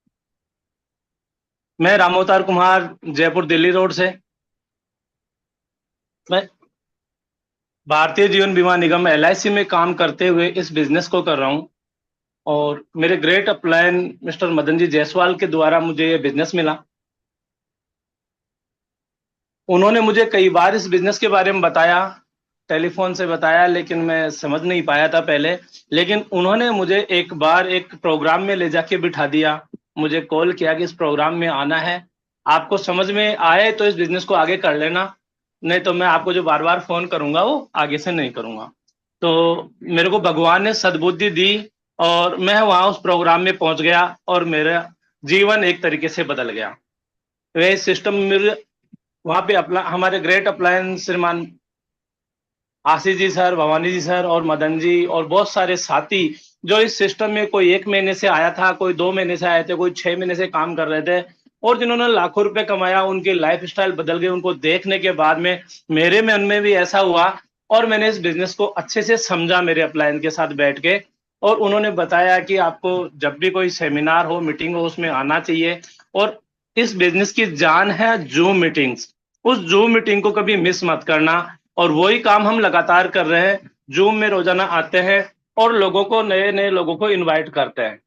मैं रामोतार कुमार, जयपुर दिल्ली रोड से। मैं भारतीय जीवन बीमा निगम LIC में काम करते हुए इस बिजनेस को कर रहा हूं, और मेरे great upline mister Madan ji Jaiswal के द्वारा मुझे ये बिजनेस मिला। उन्होंने मुझे कई बार इस बिजनेस के बारे में बताया, टेलीफोन से बताया, लेकिन मैं समझ नहीं पाया था पहले। लेकिन उन्होंने मुझे एक बार एक प्रोग्राम में ले जाके बिठा दिया, मुझे कॉल किया कि इस प्रोग्राम में आना है, आपको समझ में आए तो इस बिजनेस को आगे कर लेना, नहीं तो मैं आपको जो बार बार फोन करूंगा वो आगे से नहीं करूंगा। तो मेरे को भगवान ने सद्बुद्धि दी, और मैं वहां उस प्रोग्राम में पहुंच गया, और मेरा जीवन एक तरीके से बदल गया। वे सिस्टम मेरे वहां पे अपना हमारे ग्रेट अप्लायंस श्रीमान आशीष जी सर, भवानी जी सर और मदन जी और बहुत सारे साथी जो इस सिस्टम में कोई 1 महीने से आया था, कोई 2 महीने से आए थे, कोई 6 महीने से काम कर रहे थे, और जिन्होंने लाखों रुपए कमाया, उनकी लाइफ स्टाइल बदल गई। उनको देखने के बाद में मेरे मन में भी ऐसा हुआ, और मैंने इस बिजनेस को अच्छे से समझा मेरे अपलायन के साथ बैठ के। और उन्होंने बताया कि आपको जब भी कोई सेमिनार हो, मीटिंग हो, उसमें आना चाहिए। और इस बिजनेस की जान है जूम मीटिंग्स, उस जूम मीटिंग को कभी मिस मत करना। और वही काम हम लगातार कर रहे हैं, जूम में रोजाना आते हैं और लोगों को, नए नए लोगों को इनवाइट करते हैं।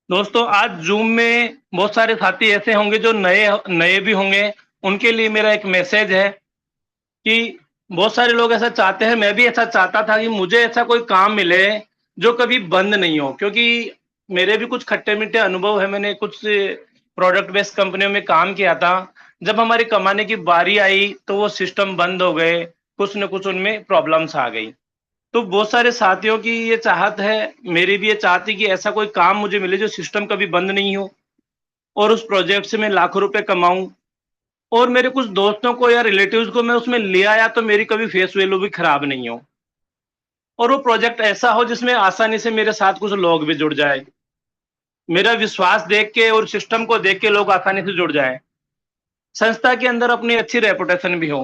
दोस्तों, आज जूम में बहुत सारे साथी ऐसे होंगे जो नए नए भी होंगे। उनके लिए मेरा एक मैसेज है कि बहुत सारे लोग ऐसा चाहते हैं, मैं भी ऐसा चाहता था कि मुझे ऐसा कोई काम मिले जो कभी बंद नहीं हो, क्योंकि मेरे भी कुछ खट्टे मीठे अनुभव है। मैंने कुछ प्रोडक्ट बेस्ड कंपनियों में काम किया था। जब हमारी कमाने की बारी आई तो वो सिस्टम बंद हो गए, कुछ न कुछ उनमें प्रॉब्लम्स आ गई। तो बहुत सारे साथियों की ये चाहत है, मेरी भी ये चाहती कि ऐसा कोई काम मुझे मिले जो सिस्टम कभी बंद नहीं हो, और उस प्रोजेक्ट से मैं लाखों रुपए कमाऊं, और मेरे कुछ दोस्तों को या रिलेटिव्स को मैं उसमें ले आया तो मेरी कभी फेस वैल्यू भी खराब नहीं हो, और वो प्रोजेक्ट ऐसा हो जिसमें आसानी से मेरे साथ कुछ लोग भी जुड़ जाए, मेरा विश्वास देख के और सिस्टम को देख के लोग आसानी से जुड़ जाए, संस्था के अंदर अपनी अच्छी रेपुटेशन भी हो।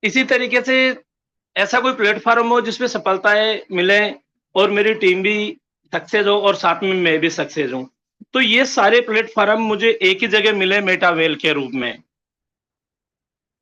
इसी तरीके से ऐसा कोई प्लेटफॉर्म हो जिसमें सफलताएं मिले और मेरी टीम भी सक्सेस हो और साथ में मैं भी सक्सेस हूं। तो ये सारे प्लेटफॉर्म मुझे एक ही जगह मिले, मेटावेल के रूप में।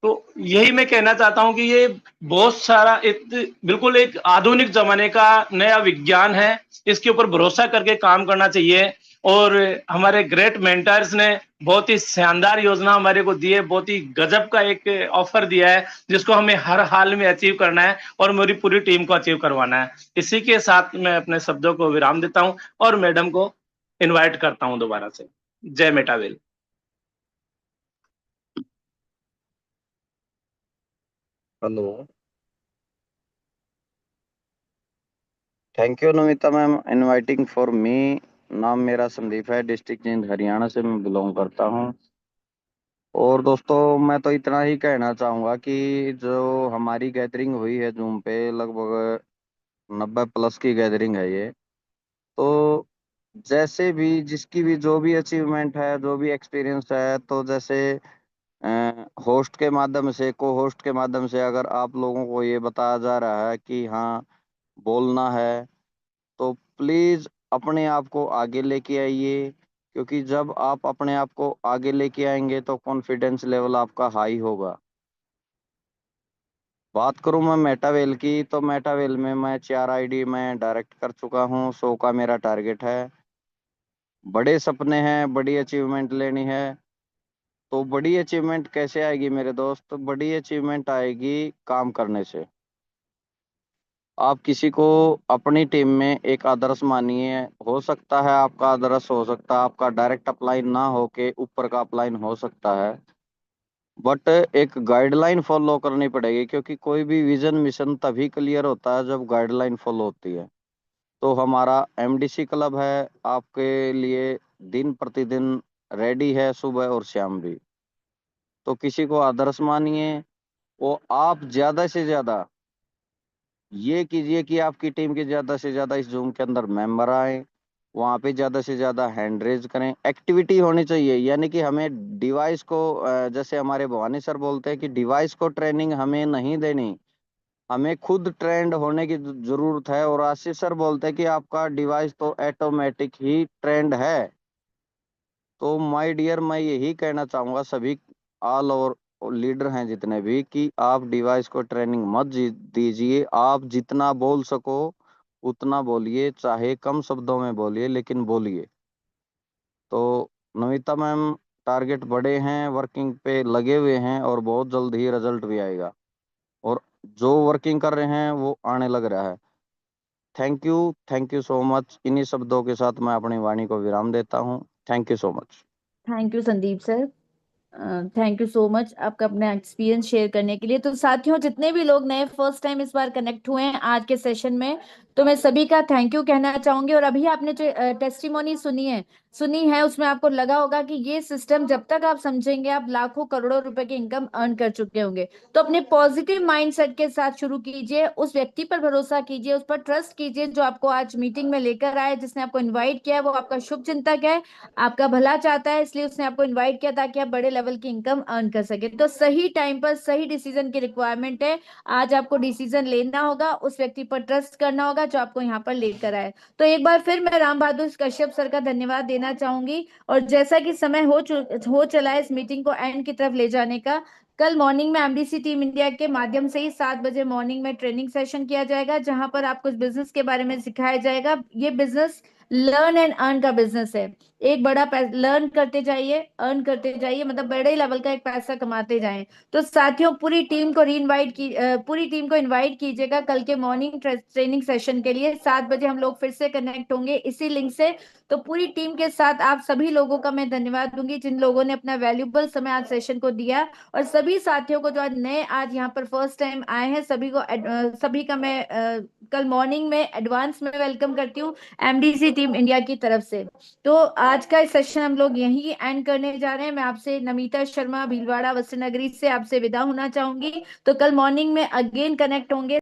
तो यही मैं कहना चाहता हूं कि ये बहुत सारा बिल्कुल एक आधुनिक जमाने का नया विज्ञान है, इसके ऊपर भरोसा करके काम करना चाहिए। और हमारे ग्रेट मेंटर्स ने बहुत ही शानदार योजना हमारे को दी है, बहुत ही गजब का एक ऑफर दिया है, जिसको हमें हर हाल में अचीव करना है और मेरी पूरी टीम को अचीव करवाना है। इसी के साथ मैं अपने शब्दों को विराम देता हूं और मैडम को इनवाइट करता हूं दोबारा से। जय मेटावेल। Hello, thank you Namita ma'am inviting for me. नाम मेरा संदीप है, डिस्ट्रिक्ट जींद हरियाणा से मैं बिलोंग करता हूँ। और दोस्तों, मैं तो इतना ही कहना चाहूँगा कि जो हमारी गैदरिंग हुई है जूम पे, लगभग 90+ की गैदरिंग है ये। तो जैसे भी जिसकी भी जो भी अचीवमेंट है, जो भी एक्सपीरियंस है, तो जैसे होस्ट के माध्यम से, को होस्ट के माध्यम से अगर आप लोगों को ये बताया जा रहा है कि हाँ बोलना है, तो प्लीज अपने आप को आगे लेके आइए। क्योंकि जब आप अपने आप को आगे लेके आएंगे तो कॉन्फिडेंस लेवल आपका हाई होगा। बात करूं मैं मेटावेल की, तो मेटावेल में मैं 4 आईडी में डायरेक्ट कर चुका हूं। 100 का मेरा टारगेट है। बड़े सपने हैं, बड़ी अचीवमेंट लेनी है। तो बड़ी अचीवमेंट कैसे आएगी मेरे दोस्त? बड़ी अचीवमेंट आएगी काम करने से। आप किसी को अपनी टीम में एक आदर्श मानिए। हो सकता है आपका आदर्श, हो सकता है आपका डायरेक्ट अप्लाइन ना हो के ऊपर का अप्लाइन हो सकता है, बट एक गाइडलाइन फॉलो करनी पड़ेगी। क्योंकि कोई भी विजन मिशन तभी क्लियर होता है जब गाइडलाइन फॉलो होती है। तो हमारा MDC क्लब है आपके लिए दिन प्रतिदिन रेडी है, सुबह और शाम भी। तो किसी को आदर्श मानिए, वो आप ज्यादा से ज्यादा ये कीजिए कि आपकी टीम के ज्यादा से ज्यादा इस जूम के अंदर मेंबर आए, वहां पे ज्यादा से ज्यादा हैंड रेज करें, एक्टिविटी होनी चाहिए। यानी कि हमें डिवाइस को जैसे हमारे भवानी सर बोलते हैं कि डिवाइस को ट्रेनिंग हमें नहीं देनी, हमें खुद ट्रेंड होने की जरूरत है। और आशीष सर बोलते हैं कि आपका डिवाइस तो ऑटोमेटिक ही ट्रेंड है। तो माय डियर, मैं यही कहना चाहूंगा सभी ऑल ओवर लीडर हैं जितने भी, कि आप डिवाइस को ट्रेनिंग मत दीजिए। आप जितना बोल सको उतना बोलिए, चाहे कम शब्दों में बोलिए, लेकिन बोलिए। तो नमिता मैम, टारगेट बड़े हैं, वर्किंग पे लगे हुए हैं और बहुत जल्द ही रिजल्ट भी आएगा। और जो वर्किंग कर रहे हैं वो आने लग रहा है। Thank you so much. इन्हीं शब्दों के साथ मैं अपनी वाणी को विराम देता हूँ। Thank you so much. Thank you Sandeep sir, thank you so much आपका अपना एक्सपीरियंस शेयर करने के लिए। तो साथियों, जितने भी लोग नए फर्स्ट टाइम इस बार कनेक्ट हुए हैं आज के सेशन में, तो मैं सभी का थैंक यू कहना चाहूंगी। और अभी आपने जो टेस्टिमोनी सुनी है उसमें आपको लगा होगा कि ये सिस्टम जब तक आप समझेंगे आप लाखों करोड़ों रुपए की इनकम अर्न कर चुके होंगे। तो अपने पॉजिटिव माइंडसेट के साथ शुरू कीजिए, उस व्यक्ति पर भरोसा कीजिए, उस पर ट्रस्ट कीजिए जो आपको आज मीटिंग में लेकर आए, जिसने आपको इन्वाइट किया है। वो आपका शुभ चिंतक है, आपका भला चाहता है, इसलिए उसने आपको इनवाइट किया ताकि आप बड़े लेवल की इनकम अर्न कर सके। तो सही टाइम पर सही डिसीजन की रिक्वायरमेंट है। आज आपको डिसीजन लेना होगा, उस व्यक्ति पर ट्रस्ट करना होगा जो आपको यहाँ पर लेकर आए। तो एक बार फिर मैं राम बहादुर कश्यप सर का धन्यवाद देना चाहूंगी। और जैसा कि समय हो चला है इस मीटिंग को एंड की तरफ ले जाने का, कल मॉर्निंग में एमडीसी टीम इंडिया के माध्यम से ही 7 बजे मॉर्निंग में ट्रेनिंग सेशन किया जाएगा, जहां पर आपको इस बिजनेस के बारे में सिखाया जाएगा। ये बिजनेस लर्न एंड अर्न का बिजनेस है। एक बड़ा लर्न करते जाइए, अर्न करते जाइए, मतलब बड़े लेवल का एक पैसा कमाते जाएं। तो साथियों, पूरी टीम को इनवाइट कीजिएगा कल के मॉर्निंग ट्रेनिंग सेशन के लिए। 7 बजे हम लोग फिर से कनेक्ट होंगे इसी लिंक से। तो पूरी टीम के साथ आप सभी लोगों का मैं धन्यवाद दूंगी जिन लोगों ने अपना वैल्यूबल समय आज सेशन को दिया। और सभी साथियों को जो आज यहाँ पर फर्स्ट टाइम आए हैं, सभी का मैं कल मॉर्निंग में एडवांस में वेलकम करती हूँ एमडीसी टीम इंडिया की तरफ से। तो आज का सेशन हम लोग यहीं एंड करने जा रहे हैं। मैं आपसे नमिता शर्मा भीलवाड़ा वस्त्र नगरी से आपसे विदा होना चाहूंगी। तो कल मॉर्निंग में अगेन कनेक्ट होंगे।